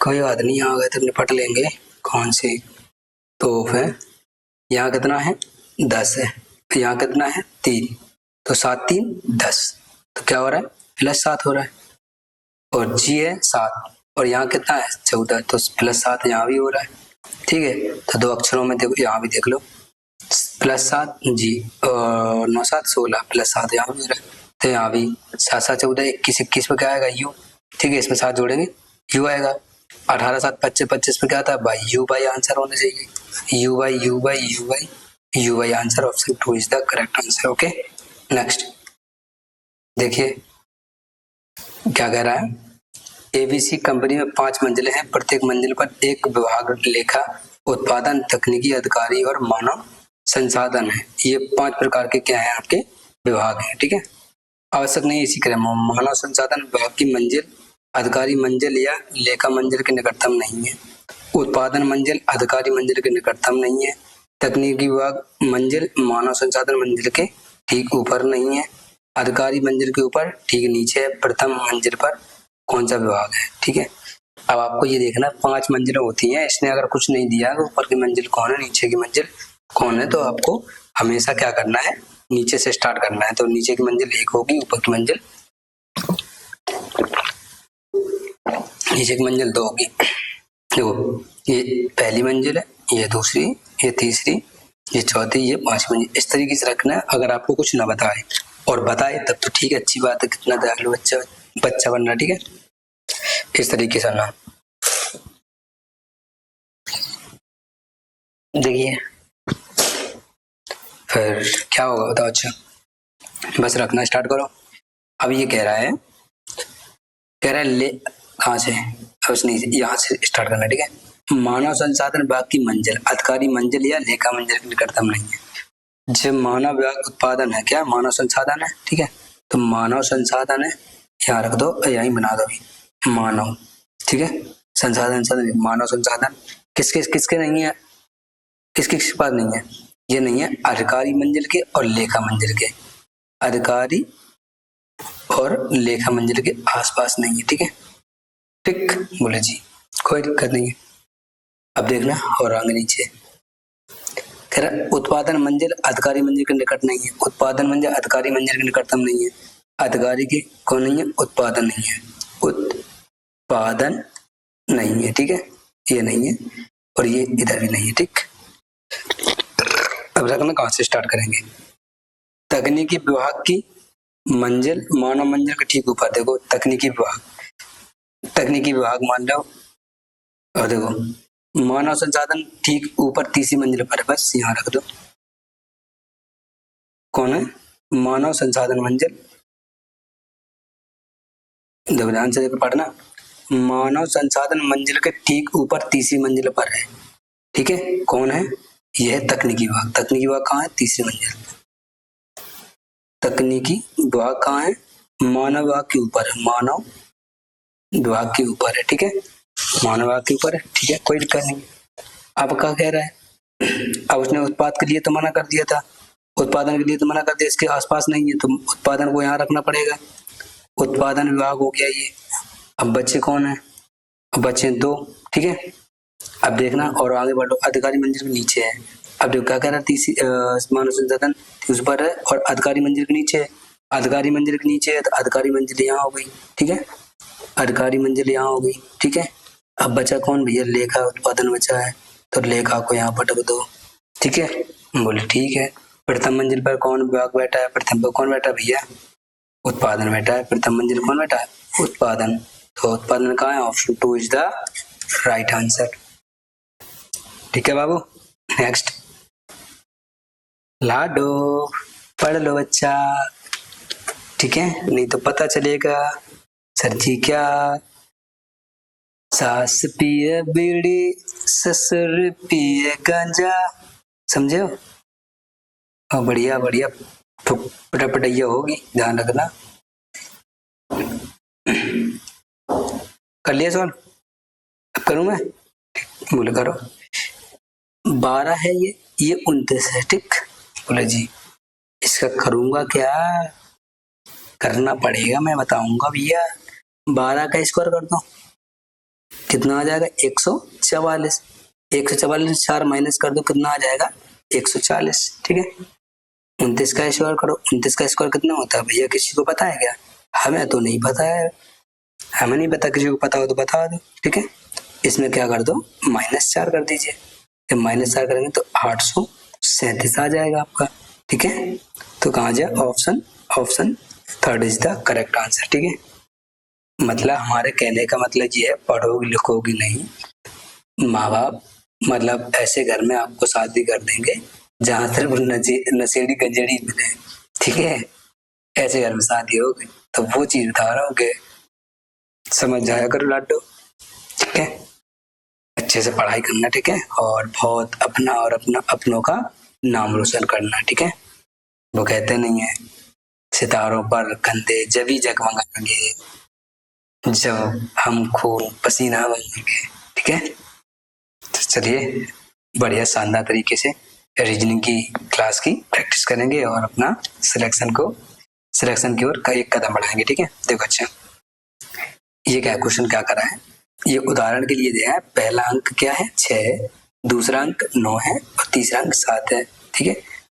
कोई बात नहीं, आ गए तो निपट लेंगे, कौन से तो है। यहाँ कितना है 10 है, यहाँ कितना है 3, तो 7 3 10, तो क्या हो रहा है +7 हो रहा है। और जी है 7 और यहाँ कितना है 14, तो +7 यहाँ भी हो रहा है, ठीक है। तो 2 अक्षरों में देखो, यहाँ भी देख लो +7 जी, और 9 7 16, +7 यहाँ भी हो रहा है, तो यहाँ भी 7 7 14 21 21 पे क्या आएगा U, ठीक है, इसमें 7 जोड़ेंगे U आएगा। 18 7 25 25 में क्या था भाई U बाई आंसर होना चाहिए, U by U by U by U by answer, option 2 is the correct answer. Okay next देखिए क्या कह रहा है, ABC कंपनी में 5 मंजिलें हैं, प्रत्येक मंजिल पर एक विभाग लेखा उत्पादन तकनीकी अधिकारी और मानव संसाधन है। ये 5 प्रकार के क्या है आपके विभाग हैं, ठीक है। आवश्यक नहीं इसी क्रम में, मानव संसाधन विभाग की मंजिल अधिकारी मंजिल या लेखा मंजिल के निकटतम नहीं है, उत्पादन मंजिल अधिकारी मंजिल के निकटतम नहीं है, तकनीकी विभाग मंजिल मानव संसाधन मंजिल के ठीक ऊपर नहीं है, अधिकारी मंजिल के ऊपर ठीक नीचे है, प्रथम मंजिल पर कौन सा विभाग है, ठीक है। अब आपको ये देखना 5 मंजिलें होती हैं, इसने अगर कुछ नहीं दिया है ऊपर की मंजिल कौन है नीचे की मंजिल कौन है, तो आपको हमेशा क्या करना है नीचे से स्टार्ट करना है। तो नीचे की मंजिल 1 होगी, ऊपर की मंजिल नीचे की मंजिल 2 होगी। देखो ये पहली मंजिल है, ये दूसरी, ये तीसरी, ये चौथी, ये पांचवी। इस तरीके से रखना है। अगर आपको कुछ ना बताए और बताए तब तो ठीक है, अच्छी बात है, कितना दयालु बच्चा बनना। ठीक है, इस तरीके से ना देखिए फिर क्या होगा बताओ। अच्छा बस रखना स्टार्ट करो। अब ये कह रहा है ले कहाँ से, अब नहीं यहाँ से स्टार्ट करना। ठीक है, मानव संसाधन विभाग की मंजिल अधिकारी मंजिल या लेखा मंजिल के निकटतम नहीं है। जब मानव विभाग उत्पादन है, क्या मानव संसाधन है। ठीक है, तो मानव संसाधन है, यहाँ रख दो, यहीं बना दो मानव। ठीक है, संसाधन मानव संसाधन किसके किसके नहीं है, किसके पास नहीं है, ये नहीं है अधिकारी मंजिल के और लेखा मंजिल के, अधिकारी और लेखा मंजिल के आसपास नहीं है। ठीक है, ठीक बोले जी, कोई दिक्कत नहीं है। अब देखना और आगे नीचे कह रहा उत्पादन मंजिल अधिकारी मंजिल के निकट नहीं है। उत्पादन मंजिल अधिकारी मंजिल के निकटतम नहीं है। अधिकारी के कौन नहीं है, उत्पादन नहीं है, उत्पादन नहीं है। ठीक है, ये नहीं है और ये इधर भी नहीं है। ठीक, अब रखना कहाँ से स्टार्ट करेंगे। तकनीकी विभाग की मंजिल मानव मंजिल के ठीक ऊपर देखो, तकनीकी विभाग मान लो, और देखो मानव संसाधन ठीक ऊपर तीसरी मंजिल पर है, बस यहाँ रख दो। कौन है, मानव संसाधन मंजिल, देखो ध्यान से देखो पढ़ना, मानव संसाधन मंजिल के ठीक ऊपर तीसरी मंजिल पर है। ठीक है, कौन है, यह है तकनीकी विभाग। तकनीकी विभाग कहाँ है, तीसरी मंजिल। तकनीकी विभाग कहाँ है, मानव विभाग के ऊपर है, मानव विभाग के ऊपर है। ठीक है, मानव विभाग के ऊपर है। ठीक है, कोई दिक्कत नहीं। अब क्या कह रहा है, अब उसने उत्पाद के लिए तो मना कर दिया था, उत्पादन के लिए तो मना कर दिया, इसके आसपास नहीं है, तो उत्पादन को यहाँ रखना पड़ेगा। उत्पादन विभाग हो गया ये। अब बच्चे कौन है, अब बच्चे दो। ठीक है, अब देखना और आगे बढ़ो, अधिकारी मंजिल के नीचे है। अब देखो क्या कह रहा है, तीसरी मानव संसाधन उस पर है और अधिकारी मंजिल के नीचे है। अधिकारी मंजिल के नीचे है तो अधिकारी मंजिल यहाँ हो गई। ठीक है, अधिकारी मंजिल यहाँ हो गई। ठीक है, अब बचा कौन भैया, लेखा उत्पादन बचा है, तो लेखा को यहाँ पर रख दो। ठीक है, बोले ठीक है। प्रथम मंजिल पर कौन विभाग बैठा है, प्रथम पर कौन बैठा भैया, उत्पादन बैठा है। प्रथम मंजिल कौन बैठा है, उत्पादन, तो उत्पादन कहाँ है, option 2 is the right answer. ठीक है बाबू, नेक्स्ट लाडो पढ़ लो बच्चा। ठीक है, नहीं तो पता चलेगा सर जी क्या, सास पिए बीड़ी ससुर पिए गांजा, समझे हो। हाँ बढ़िया बढ़िया, पटैया होगी, ध्यान रखना। कर लिया सवाल, अब करूं मैं, बोले करो। 12 है ये 29 है। ठीक, बोले जी इसका करूंगा क्या, करना पड़ेगा, मैं बताऊंगा भैया। 12 का स्क्वायर कर दो, कितना आ जाएगा, 144। 144 4 माइनस कर दो, कितना आ जाएगा, 140। ठीक है, 29 का स्क्वायर करो, 29 का स्क्वायर कितना होता है भैया, किसी को पता है क्या, हमें तो नहीं पता है, हमें नहीं पता, किसी को पता हो तो बता दो। ठीक है, इसमें क्या कर दो, -4 कर दीजिए, जब -4 करेंगे तो 837 आ जाएगा आपका। ठीक है, तो कहाँ जाए, option 3 is the correct answer. ठीक है, मतलब हमारे कहने का मतलब ये है, पढ़ोगी लिखोगी नहीं, माँ बाप मतलब ऐसे घर में आपको शादी कर देंगे जहाँ सिर्फ नशेड़ी गंजेड़ी मिले। ठीक है, ऐसे घर में शादी होगी, तो वो चीज बता रहा हूँ कि समझ जाया करो लाडो। ठीक है, अच्छे से पढ़ाई करना। ठीक है, और बहुत अपना और अपनों का नाम रोशन करना। ठीक है, वो कहते नहीं है सितारों पर कंधे जब ही जगमगाएंगे जब हम खून पसीना बनेंगे। ठीक है, तो चलिए बढ़िया शानदार तरीके से रीजनिंग की क्लास की प्रैक्टिस करेंगे और अपना सिलेक्शन की ओर एक कदम बढ़ाएंगे। ठीक है, देखो अच्छा ये क्या क्वेश्चन क्या करा है, ये उदाहरण के लिए दिया है। पहला अंक क्या है, 6 है, दूसरा अंक 9 है और तीसरा अंक 7 है। ठीक है,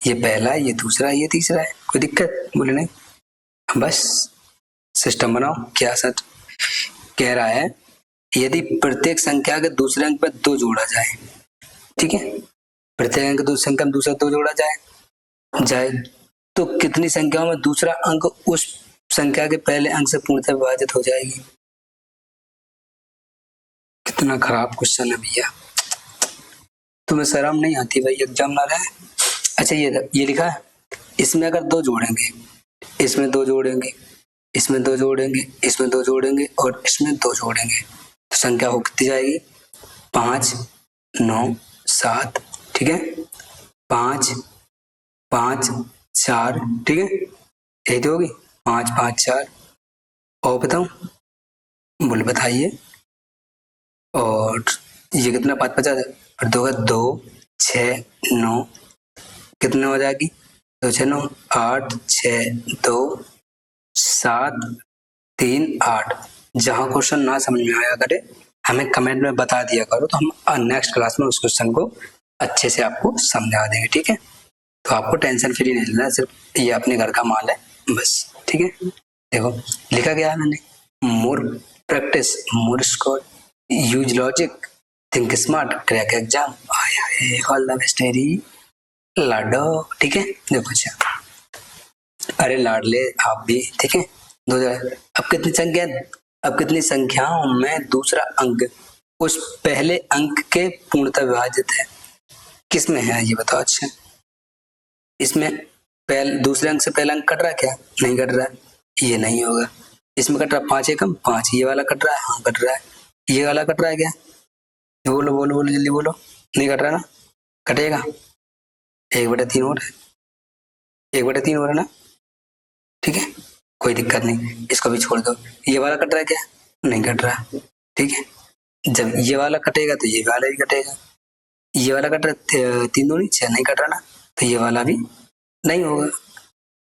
ये पहला है, ये दूसरा है, ये तीसरा है, कोई दिक्कत बोले नहीं, बस सिस्टम बनाओ। क्या सच कह रहा है, यदि प्रत्येक संख्या के दूसरे अंक पर 2 जोड़ा जाए, ठीक है, प्रत्येक अंक दूसरी संख्या में दूसरा 2 जोड़ा जाए तो कितनी संख्याओं में दूसरा अंक उस संख्या के पहले अंक से पूर्णतः विभाजित हो जाएगी। कितना खराब क्वेश्चन है भैया, तुम्हें शर्म नहीं आती भाई एग्जाम ना रहे। अच्छा ये लिखा है, इसमें अगर 2 जोड़ेंगे, इसमें 2 जोड़ेंगे, इसमें 2 जोड़ेंगे, इसमें 2 जोड़ेंगे और इसमें 2 जोड़ेंगे तो संख्या हो कितनी जाएगी? 5 9 7, ठीक है, 5 5 4, ठीक है, यही तो होगी 5 5 4। और बताऊं, बोले बताइए। और ये कितना 5 50 और 2 का 2 6 9, कितने हो जाएगी? 2 6 9 8 6 2 7 3 8। जहां क्वेश्चन ना समझ में आया करे हमें कमेंट में बता दिया करो, तो हम नेक्स्ट क्लास में उस क्वेश्चन को अच्छे से आपको समझा देंगे, ठीक है। तो आपको टेंशन फ्री नहीं लेना, सिर्फ ये अपने घर का माल है बस, ठीक है। देखो लिखा गया है मैंने, more practice more score, use logic, think smart, crack exam, all the best लाडो, ठीक है। देखो अच्छा, अरे लाडले आप भी, ठीक है। 2000। अब कितनी संख्याओं में दूसरा अंक उस पहले अंक के पूर्णतः विभाजित है? किस में है ये बताओ। अच्छा, इसमें दूसरे अंक से पहला अंक कट रहा है क्या? नहीं कट रहा है, ये नहीं होगा। इसमें कट रहा है 5 एकम 5, ये वाला कट रहा है, हाँ कट रहा है। ये वाला कट रहा है क्या? बोलो बोलो बोलो जल्दी बोलो, नहीं कट रहा ना? कटेगा 1/3 हो रहा है, 1/3 हो रहा है ना, ठीक है, कोई दिक्कत नहीं, इसको भी छोड़ दो। ये वाला कट रहा है क्या? नहीं कट रहा, ठीक है। जब ये वाला कटेगा तो ये वाला भी कटेगा। ये वाला कट रहा है 3 दूनी 6, नहीं कट रहा ना, तो ये वाला भी नहीं होगा।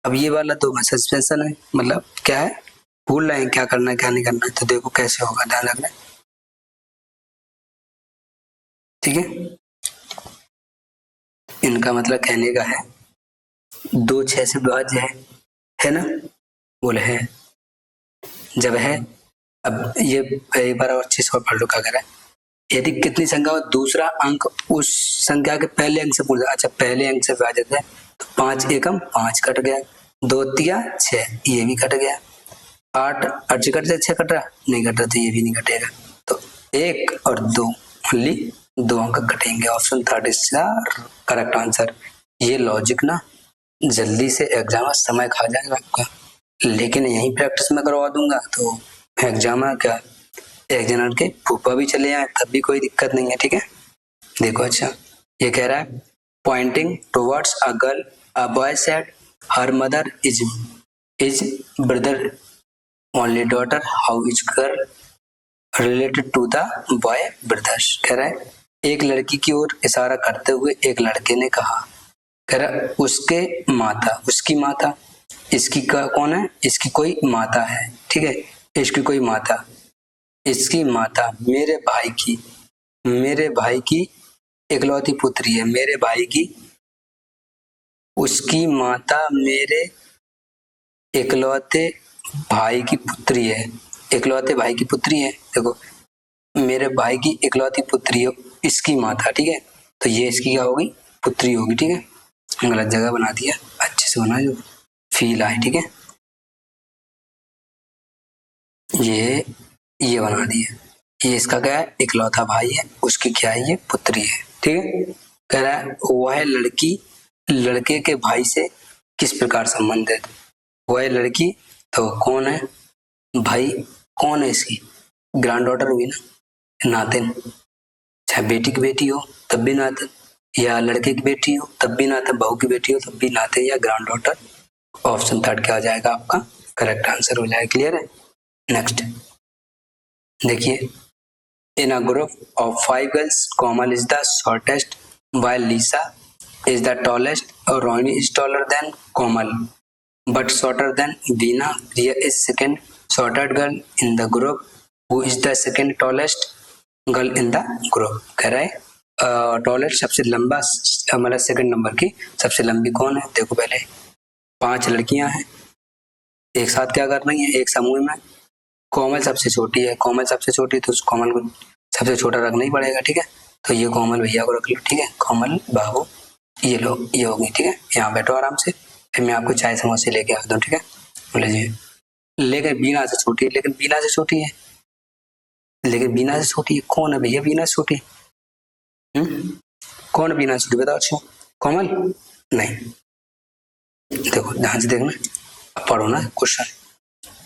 अब ये वाला तो सस्पेंशन है, मतलब क्या है, भूल रहे हैं क्या करना है क्या नहीं करना है, तो देखो कैसे होगा, ध्यान रखना, ठीक है। इनका मतलब कहने का है 2 6 से विभाज्य है ना? बोले है, जब है, अब ये एक बार और अच्छे से पढ़ लो क्या करें। यदि कितनी संख्या हो दूसरा अंक उस संख्या के पहले अंक से पूछ, अच्छा पहले अंक से विभाजित है तो 5 एकम 5 कट गया, 2 तिया 6, ये भी कट गया, 8 8 कट से 6 कट रहा, नहीं कट रहा तो ये भी नहीं कटेगा, तो 1 और 2 ओनली 2 अंक कटेंगे। Option 3 is correct answer. ये लॉजिक ना जल्दी से एग्जाम में समय खा जाएगा आपका, लेकिन यही प्रैक्टिस में करवा दूंगा तो एग्जाम में क्या एग्जामिनर के फूफा भी चले आए तब भी कोई दिक्कत नहीं है, ठीक है। देखो अच्छा, ये कह रहा है pointing towards a girl, a boy said her mother is brother only daughter, how is girl related to the boy brothers. कह रहा है एक लड़की की ओर इशारा करते हुए एक लड़के ने कहा, कह रहा उसके माता, उसकी माता, इसकी का कौन है, इसकी कोई माता है, ठीक है, इसकी कोई माता, इसकी माता मेरे भाई की इकलौती पुत्री है, मेरे भाई की, उसकी माता मेरे इकलौते भाई की पुत्री है, इकलौते भाई की पुत्री है। देखो मेरे भाई की इकलौती पुत्री है इसकी माता, ठीक है, तो ये इसकी क्या होगी, पुत्री होगी, ठीक है। गलत जगह बना दिया, अच्छे से बना जो फील आए, ठीक है। ये बना दिया, ये इसका क्या है, इकलौता भाई है, उसकी क्या है, ये पुत्री है, ठीक है। कह रहा है वह लड़की लड़के के भाई से किस प्रकार संबंधित, वह लड़की तो कौन है, भाई कौन है इसकी, ग्रैंड डॉटर हुई ना, नातिन, चाहे बेटी की बेटी हो तब भी नातिन, या लड़के की बेटी हो तब भी नातिन, बहू की बेटी हो तब भी नातिन या ग्रैंड डॉटर। ऑप्शन 3 क्या हो जाएगा आपका, करेक्ट आंसर हो जाएगा। क्लियर है। नेक्स्ट देखिए, in a group of 5 girls Komal is the shortest while Lisa is the tallest, or Rohini is taller than Komal but shorter than Veena. Priya is second shortest girl in the group. Who is the second tallest girl in the group? कह रहा है tallest सबसे लंबा, हमारा second number की सबसे लंबी कौन है। देखो पहले 5 लड़कियां हैं एक साथ क्या कर रही हैं, एक समूह में, कोमल सबसे छोटी है, कोमल सबसे छोटी तो उस कोमल को सबसे छोटा रखना ही पड़ेगा, ठीक है। तो ये कोमल भैया को रख लो, ठीक है, कोमल बाबू, ये लो, ये हो गई, ठीक है। यहाँ बैठो आराम से, फिर मैं आपको चाय समोसे लेके आ दूँ, ठीक है। बोले जी, लेकिन बीना से छोटी है, लेकिन बीना से छोटी है, लेकिन बीना से छोटी है। कौन है भैया बीना से छोटी? कौन है बीना से छोटी, बताओ। अच्छा कोमल नहीं, देखो ध्यान से देखना, पढ़ो ना क्वेश्चन।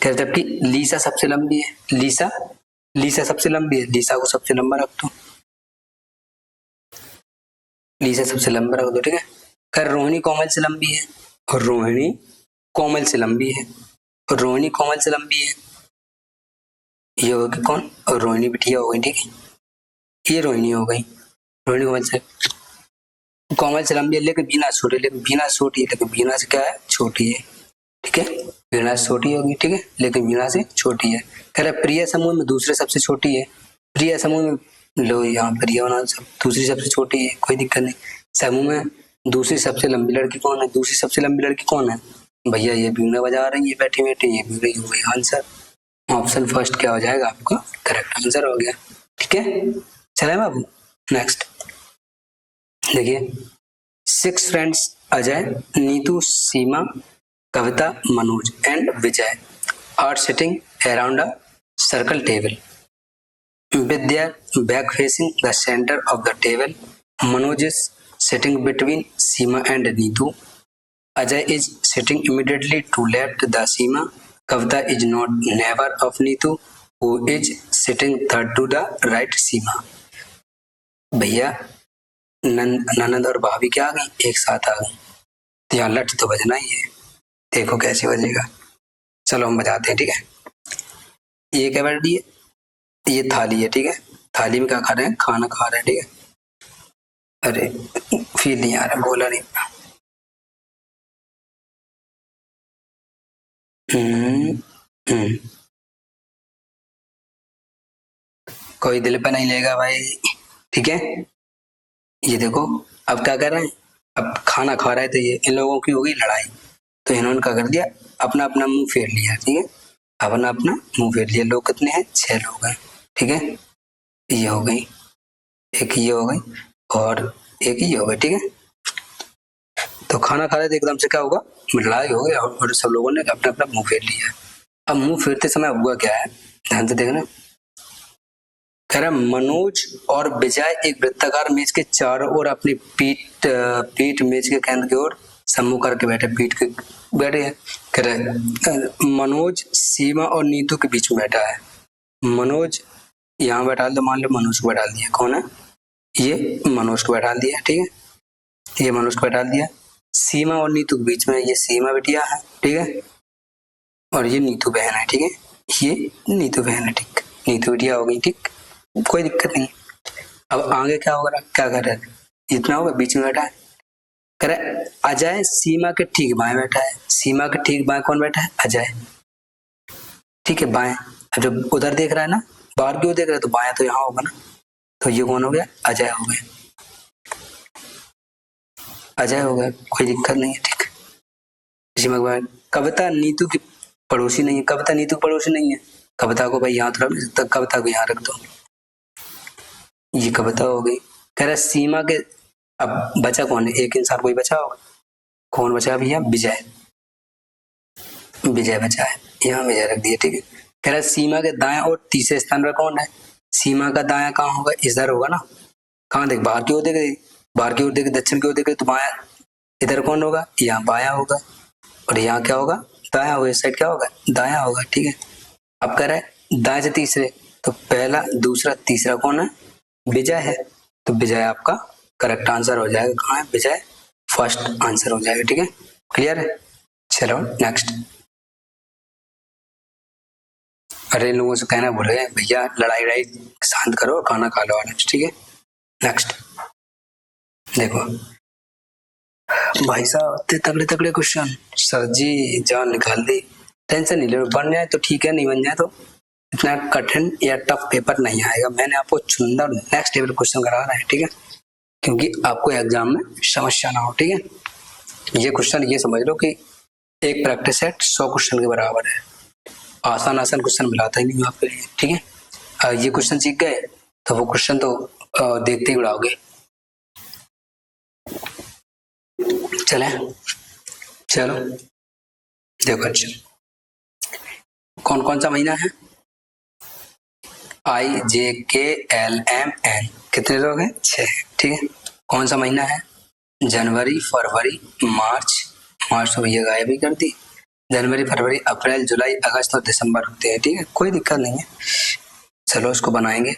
क्या, जबकि लीसा सबसे लंबी है, लीसा, लीसा सबसे लंबी है, लीसा को सबसे लंबा रख दो, लीसा सबसे लंबा रख दो, ठीक है। कर रोहिणी कोमल से लंबी है, और रोहिणी कोमल से लंबी है, और रोहिणी कोमल से लंबी है, ये होगी कौन? और रोहिणी बिटिया हो गई, ठीक है, ये रोहिणी हो गई, रोहिणी कोमल से लंबी है, लेकिन बीना छोटी, लेकिन बीना छोटी है, लेकिन बीना से क्या है? छोटी है, ठीक है। बीना से छोटी होगी, ठीक है, लेकिन बीना से छोटी है। कह रहा प्रिय समूह में दूसरे सबसे छोटी है, प्रिय समूह में, लो यहाँ प्रिय बना, सब दूसरी सबसे छोटी है, कोई दिक्कत नहीं। समूह में दूसरी सबसे लंबी लड़की कौन है? दूसरी सबसे लंबी लड़की कौन है भैया? ये बीना बजा रही है बैठी बैठी, ये भी रही हो गई आंसर। ऑप्शन फर्स्ट क्या हो जाएगा आपका? करेक्ट आंसर हो गया, ठीक है। चले बाबू नेक्स्ट देखिए, 6 friends Ajay, Neetu, Seema, Kavita, Manoj and Vijay are sitting around a circle table with their back facing the center of the table. Manoj is sitting between Seema and Neetu. Ajay is sitting immediately to left the Seema. Kavita is not neighbor of Neetu, who is sitting third to the right Seema. भैया ननद और भाभी क्या आ गई? एक साथ आ गई, तो यहाँ लट तो बजना ही है, देखो कैसे बजेगा। चलो हम बजाते हैं, ठीक है। ये क्या बैठ है? ये थाली है, ठीक है, थाली में क्या खा रहे हैं? खाना खा रहे हैं, ठीक है। अरे फील नहीं आ रहा, बोला नहीं। कोई दिल पे नहीं लेगा भाई, ठीक है। ये देखो अब क्या कर रहे हैं, अब खाना खा रहे थे ये, इन लोगों की हो गई लड़ाई, तो इन्होंने क्या कर दिया? अपना अपना मुंह फेर लिया, ठीक है, अपना अपना मुंह फेर लिया। लोग कितने हैं? 6 लोग हैं, ठीक है। ये हो गई, एक ये हो गई, और एक ये हो गई, ठीक है। तो खाना खा रहे थे, एकदम से क्या होगा? लड़ाई हो गई, और सब लोगों ने अपना अपना मुंह फेर लिया। अब मुंह फेरते समय हुआ क्या है, ध्यान से देखना। कह रहा मनोज और विजय एक वृत्ताकार मेज के चारों ओर अपनी पीठ मेज के केंद्र की ओर सम्मुख करके बैठे, पीठ के बैठे हैं। कह रहे मनोज सीमा और नीतू के बीच में बैठा है। मनोज यहाँ बैठा दो, मान लो मनोज को बैठा दिया, कौन है? ये मनोज को बैठा दिया, ठीक है, ये मनोज को बैठा दिया। सीमा और नीतू के बीच में ये सीमा बिटिया है, ठीक है, और ये नीतू बहन है, ठीक है, ये नीतू बहन है, ठीक, नीतू बिटिया हो गई, ठीक, कोई दिक्कत नहीं। अब आगे क्या होगा? क्या कर रहे हैं? इतना होगा, बीच में बैठा है। कह रहे अजय सीमा के ठीक बाएं बैठा है। सीमा के ठीक बाएं कौन बैठा है? अजय, ठीक है, बाएं। अब जब उधर देख रहा है ना, बाहर क्यों देख रहा है, तो बाएं तो यहाँ होगा ना, तो ये कौन हो गया? अजय हो गया, अजय हो गया, कोई दिक्कत नहीं है, ठीक। कविता नीतू की पड़ोसी नहीं है, कविता नीतू की पड़ोसी नहीं है, कविता को भाई यहाँ तो रख सकता, कविता को यहाँ रख दो, ये कविता हो गई। कह रहा सीमा के, अब बचा कौन है? एक इंसान कोई बचा होगा, कौन बचा भैया? विजय, विजय बचा है, यहाँ विजय रख दिया, ठीक है। कह रहा सीमा के दाएं और तीसरे स्थान पर कौन है? सीमा का दाया कहाँ होगा? इधर होगा ना, कहाँ देख, बाहर की ओर देख, बाहर की ओर देख, दक्षिण की ओर देख, तो बाया, इधर कौन होगा? यहाँ बाया होगा, और यहाँ क्या होगा? दाया होगा, इस साइड क्या होगा? दाया होगा, ठीक है। अब कह रहा है दाएं से तीसरे, तो पहला दूसरा तीसरा कौन है? विजय है, तो विजय आपका करेक्ट आंसर हो जाएगा। कहाँ है विजय? फर्स्ट आंसर हो जाएगा, ठीक है, क्लियर है। चलो नेक्स्ट। अरे इन लोगों से कहना भूल गए भैया, लड़ाई लड़ाई शांत करो, खाना खा लो आराम से, ठीक है। नेक्स्ट देखो भाई साहब, तगड़े तगड़े क्वेश्चन, सर जी जान निकाल दी। टेंशन नहीं ले, बन जाए तो ठीक है, नहीं बन जाए तो इतना कठिन या टफ पेपर नहीं आएगा। मैंने आपको सुंदर नेक्स्ट लेवल क्वेश्चन करा रहा है, ठीक है, क्योंकि आपको एग्जाम में समस्या ना हो, ठीक है। ये क्वेश्चन ये समझ लो कि एक प्रैक्टिस सेट 100 क्वेश्चन के बराबर है। आसान आसान क्वेश्चन मिलाता ही नहीं आपके लिए, ठीक है। ये क्वेश्चन सीख गए तो वो क्वेश्चन तो देखते ही उड़ाओगे। चले चलो देखो, अच्छा कौन कौन सा महीना है? IJKLMN, कितने लोग हैं? 6, ठीक है। कौन सा महीना है? जनवरी, फरवरी, मार्च। मार्च तो भैया गायब ही कर दी। जनवरी, फरवरी, अप्रैल, जुलाई, अगस्त और दिसंबर होते हैं, ठीक है, कोई दिक्कत नहीं है। चलो उसको बनाएंगे।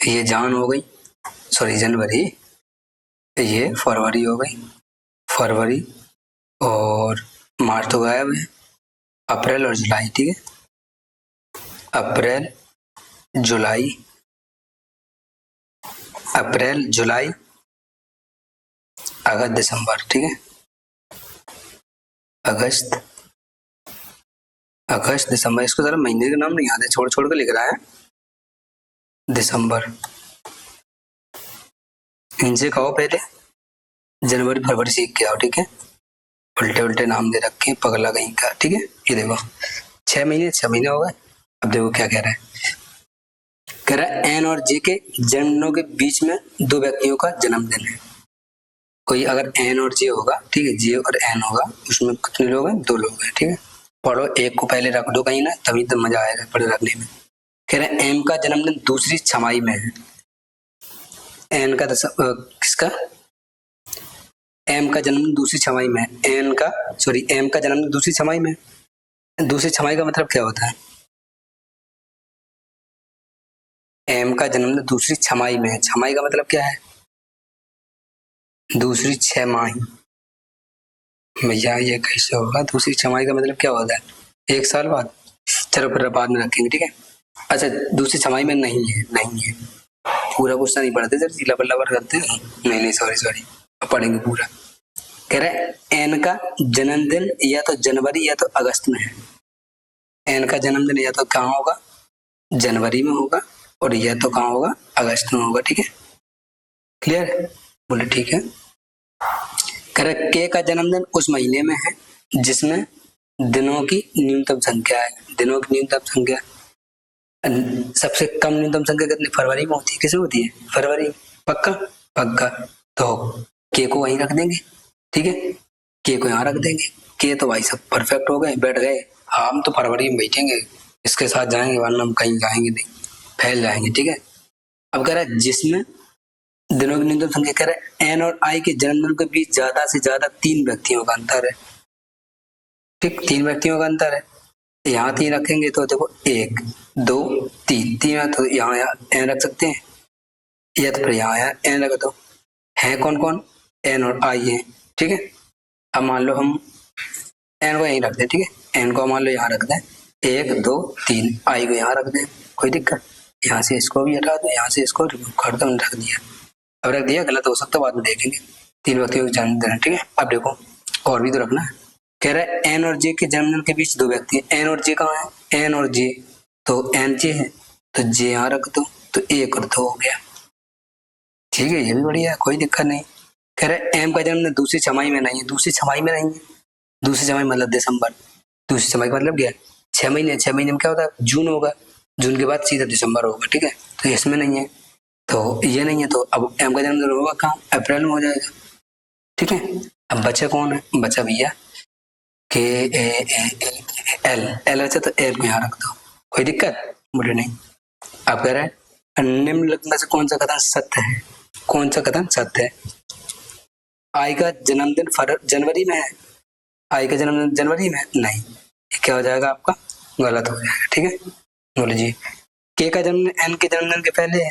ये जान हो गई, सॉरी जनवरी, ये फरवरी हो गई, फरवरी और मार्च तो गायब है, अप्रैल और जुलाई, ठीक है, अप्रैल जुलाई, अप्रैल जुलाई अगस्त दिसंबर, ठीक है, अगस्त अगस्त दिसंबर। इसको जरा महीने का नाम नहीं याद है, छोड़ छोड़ के लिख रहा है। दिसंबर, इनसे कहो पहले जनवरी फरवरी सीख के आओ, ठीक है। उल्टे उल्टे नाम दे रखे पगला कहीं का, ठीक है। ये देखो 6 महीने हो गए। अब देखो क्या कह रहा है, कह रहा है एन और जे के जन्मों के बीच में 2 व्यक्तियों का जन्मदिन है। कोई अगर एन और जे होगा, ठीक है, जे और एन होगा, उसमें कितने लोग हैं? 2 लोग हैं, ठीक है। पढ़ो, एक को पहले रख दो कहीं ना, तभी तो मजा आएगा पढ़े रखने में। कह रहे हैं एम का जन्मदिन दूसरी छमाही में है। एन का किसका? एम का जन्मदिन दूसरी छमाही में है। एन का सॉरी एम का जन्मदिन दूसरी छमाही में है। दूसरी छमाही का मतलब क्या होता है? एम का जन्मदिन दूसरी छमाही में है। छमाही का मतलब क्या है? दूसरी 6 माही। भैया ये कैसे होगा? दूसरी छमाही का मतलब क्या होता है? 1 साल बाद। चलो फिर बाद में रखेंगे, ठीक है। अच्छा दूसरी छमाही में नहीं है, नहीं है। पूरा क्वेश्चन नहीं पढ़ते सर, सीला पल्ला पर करते हैं। नहीं नहीं सॉरी पढ़ेंगे पूरा। कह रहे एन का जन्मदिन या तो जनवरी या तो अगस्त में है। एन का जन्मदिन या तो कहाँ होगा? जनवरी में होगा, और या तो कहाँ होगा? अगस्त में होगा, ठीक है। क्लियर? बोले ठीक है। कह रहे के का जन्मदिन उस महीने में है जिसमें दिनों की न्यूनतम संख्या है। दिनों की न्यूनतम संख्या, सबसे कम न्यूनतम संख्या कितनी? फरवरी में होती है। किसमें होती है? फरवरी। पक्का? पक्का। तो के को वहीं रख देंगे, ठीक है, के को यहाँ रख देंगे। के तो भाई सब परफेक्ट हो गए, बैठ गए। हम तो फरवरी में बैठेंगे, इसके साथ जाएंगे, वरना हम कहीं जाएंगे नहीं, फैल जाएंगे, ठीक है। अब कह रहा है जिसमें दिनों की न्यूनतम संख्या, कह रहा है एन और आई के जन्मदिन के बीच ज्यादा से ज्यादा 3 व्यक्तियों का अंतर है, ठीक, 3 व्यक्तियों का अंतर है। यहाँ 3 रखेंगे तो देखो 1 2 3, 3 तो यहाँ एन रख सकते हैं, या तो फिर यहाँ एन रख दो। है कौन कौन? एन और आई है, ठीक है। अब मान लो हम एन को यहीं रख दें, ठीक है, एन को मान लो यहाँ रख दें, 1 2 3, आई को यहाँ रख दें, कोई दिक्कत? यहाँ से इसको भी हटा दो, यहाँ से इसको रिमूव कर दो, रख दिया। अब रख दिया, गलत हो सकता है बाद में देखेंगे। 3 व्यक्तियों के जन्मदिन, ठीक है। अब देखो और भी तो रखना है। कह रहा है एन और जे के जन्मदिन के बीच 2 व्यक्ति हैं। एन और जे कहाँ है? एन और जे, तो एन जे है तो जे यहाँ रख दो, तो 1 और 2 हो गया, ठीक है। ये भी बढ़िया, कोई दिक्कत नहीं। कह रहे एम का जन्मदिन दूसरी छमाही में नहीं है। दूसरी छमाही में नहीं है, दूसरी छमाही मतलब दिसंबर। दूसरी छमाही का मतलब क्या है? 6 महीने। 6 महीने में क्या होता है? जून होगा, जून के बाद सीधा दिसंबर होगा, ठीक है। तो इसमें नहीं है, तो ये नहीं है, तो अब एम का जन्मदिन होगा कहाँ? अप्रैल में हो जाएगा, ठीक है। अब बचा कौन है? बचा भैया के ए एल। एल बचा तो एल को यहाँ रख दो, कोई दिक्कत? बोले नहीं। अब कह रहे हैं निम्नलिखित में से कौन सा कथन सत्य है? कौन सा कथन सत्य है? आई का जन्मदिन जनवरी में है। आई का जन्मदिन जनवरी में नहीं, ये क्या हो जाएगा आपका? गलत हो जाएगा, ठीक है। बोले जी के का जन्मदिन एन के जन्मदिन के पहले है।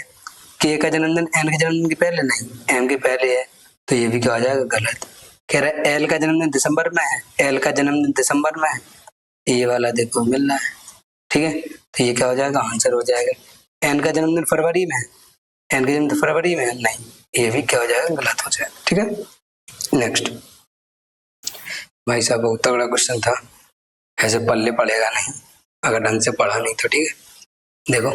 के का जन्मदिन एन के जन्मदिन के पहले नहीं, एम के पहले है, तो ये भी क्या हो जाएगा? गलत। कह रहा है एल का जन्मदिन दिसंबर में है। एल का जन्मदिन दिसंबर में है, ये वाला देखो मिल रहा है, ठीक है। तो ये क्या हो जाएगा? आंसर हो जाएगा। एन का जन्मदिन फरवरी में है। एन का जन्मदिन फरवरी में है, नहीं, ये भी क्या हो जाएगा? गलत हो जाएगा, ठीक है। नेक्स्ट भाई साहब बहुत तगड़ा क्वेश्चन था, ऐसे पल्ले पड़ेगा नहीं अगर ढंग से पढ़ा नहीं तो, ठीक है। देखो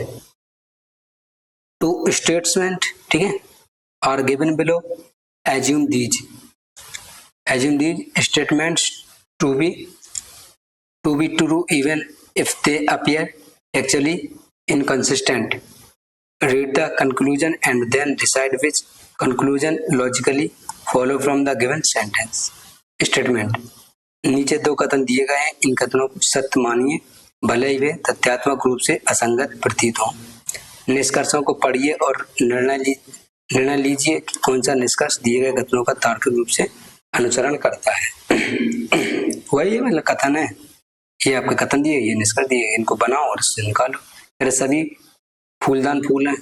2 स्टेटमेंट, ठीक है, are given below, assume these statements to be true even if they appear actually inconsistent. read the conclusion and then decide which conclusion logically follow from the given sentence. Statement. नीचे दो कथन दिए गए हैं, इन कथनों को सत्य मानिए भले ही वे तथ्यात्मक रूप से असंगत प्रतीत हों। निष्कर्षों को पढ़िए और निर्णय लीजिए कि कौन सा निष्कर्ष दिए गए कथनों का तार्किक रूप से अनुसरण करता है। वही मतलब कथन है, ये आपके कथन दिए, ये निष्कर्ष दिए, इनको बनाओ और इससे निकालो। फिर सभी फूलदान फूल हैं,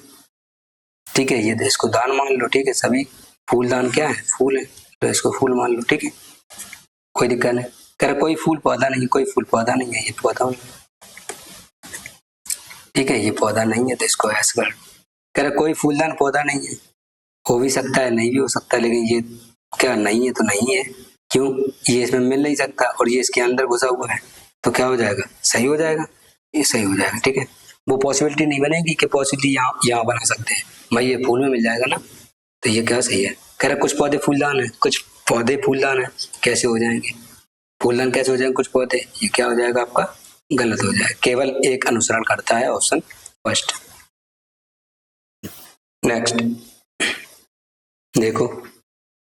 ठीक है, ये इसको दान मान लो, ठीक है, सभी फूलदान क्या है, फूल है, तो इसको फूल मान लो, ठीक है, कोई दिक्कत नहीं। कह रहा कोई फूल पौधा नहीं, कोई फूल पौधा नहीं है, ये पौधा नहीं, ठीक है, ये पौधा नहीं है, तो इसको ऐसे कर। कह रहा कोई फूलदान पौधा नहीं है, हो भी सकता है, नहीं भी हो सकता, लेकिन ये क्या नहीं है तो नहीं है, क्यों, ये इसमें मिल नहीं सकता और ये इसके अंदर घुसा हुआ है, तो क्या हो जाएगा, सही हो जाएगा, ये सही हो जाएगा, ठीक है। वो पॉसिबिलिटी नहीं बनेगी कि पॉसिबिलिटी यहाँ बना सकते हैं, भाई ये फूल में मिल जाएगा ना, तो ये क्या सही है। कह रहा कुछ पौधे फूलदान है, कुछ पौधे फूलदान है, कैसे हो जाएंगे फूलदान, कैसे हो जाएंगे कुछ पौधे, ये क्या हो जाएगा आपका, गलत हो जाएगा। केवल एक अनुसरण करता है, ऑप्शन फर्स्ट। नेक्स्ट देखो,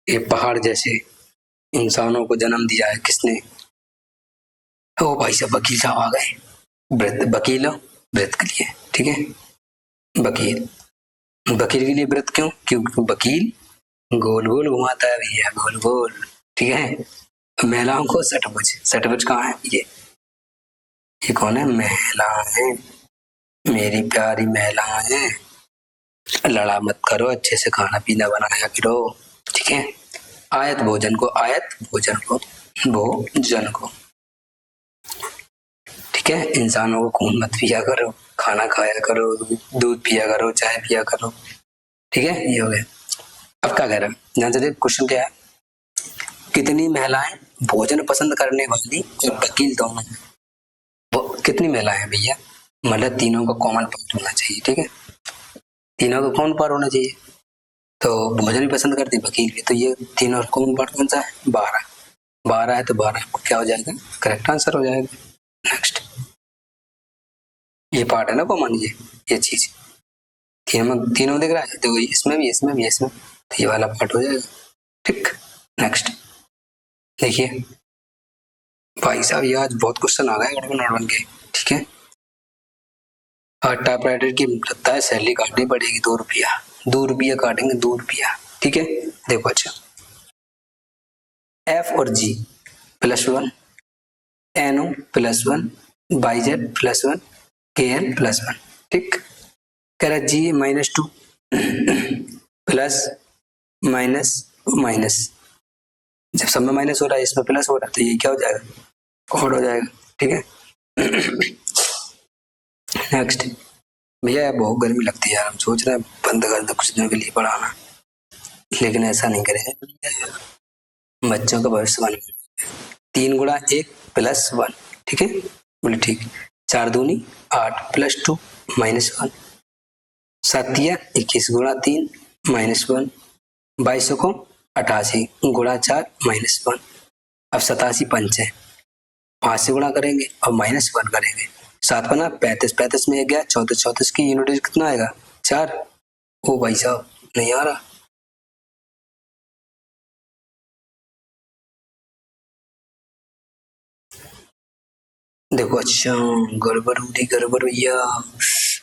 ये पहाड़ जैसे इंसानों को जन्म दिया है किसने, ओ भाई साहब वकील साहब आ गए, व्रत वकील व्रत के लिए, ठीक है, वकील वकील के लिए व्रत क्यों, क्योंकि वकील गोल गोल घुमाता है भैया, गोल गोल, ठीक है। महिलाओं को सटभुज कहाँ है, ये कौन है, महिलाएं, मेरी प्यारी महिलाएं, लड़ा मत करो, अच्छे से खाना पीना बनाया करो, ठीक है। आयत भोजन को, आयत भोजन को, भोजन को, ठीक है। इंसानों को खून मत पिया करो, खाना खाया करो, दूध पिया करो, चाय पिया करो, ठीक है, ये हो गया। अब क्या कह रहा है, ध्यान से देख, क्वेश्चन क्या है, कितनी महिलाएं भोजन पसंद करने वाली और वकील दोनों, कितनी महिलाएं भैया, मतलब तीनों का कॉमन पार्ट होना चाहिए, ठीक है, तीनों का कॉमन पार्ट होना चाहिए, तो भोजन भी पसंद करती वकील भी, तो ये तीनों कॉमन पार्ट कौन सा है, 12 है, तो 12 क्या हो जाएगा, करेक्ट आंसर हो जाएगा। नेक्स्ट, ये पार्ट है ना कॉमन, ये चीज तीनों दिख रहा है, तो इसमें भी, तो ये वाला पार्ट हो जाएगा, ठीक। नेक्स्ट देखिए भाई साहब, ये आज बहुत क्वेश्चन आ गए नॉट के, ठीक है। टाइपराइटर की लगता है सैलरी काटनी पड़ेगी, 2 रुपया काटेंगे, 2 रुपया, ठीक है। देखो अच्छा, F और G +1, NO +1, YZ +1, KL +1, ठीक। कह रहा G -2 प्लस माइनस माइनस, जब सब में माइनस हो रहा है, इसमें प्लस हो रहा है, तो ये क्या हो जाएगा, ऑड हो जाएगा, ठीक है। नेक्स्ट भैया, यार बहुत गर्मी लगती है यार, हम सोच रहे हैं बंद कर दो कुछ दिनों के लिए पढ़ाना, लेकिन ऐसा नहीं करेंगे, बच्चों का भविष्य बनेगा। 3 गुणा 1 + 1, ठीक है, बोले ठीक। 4 दूनी 8 + 2 -1, 7 21 गुणा 3 -1, 22 को 88 गुणा 4 -1। अब 87 पंच है, 5 से गुणा करेंगे और -1 करेंगे, 7 बना 35, 35 में 1 गया 34, 34 की यूनिट कितना आएगा, 4। ओ भाई साहब नहीं आ रहा, देखो अच्छा, गड़बड़ भैया,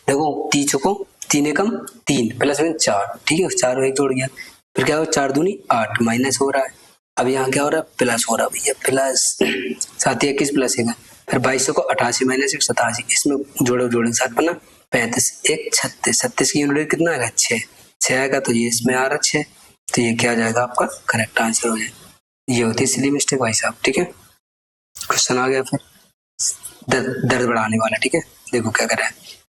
देखो 3 चुको 3 एकम 3 +1 4, ठीक है, 4 1 जोड़ गया, फिर क्या हो, 4 दूनी 8 माइनस हो रहा है, अब यहाँ क्या हो रहा है, प्लस हो रहा है भैया, प्लस 7 21 + 1, फिर 22 को 88 - 1 87, इसमें जोड़े 7 बना 35 1 36, 36 की यूनिट कितना आएगा, 6 आएगा, तो ये इसमें आ रहा 6, तो ये क्या जाएगा आपका करेक्ट आंसर हो जाएगा। ये होती है सिली मिस्टेक भाई साहब, ठीक है। क्वेश्चन आ गया फिर दर्द बढ़ाने वाला, ठीक है। देखो क्या कर रहा है,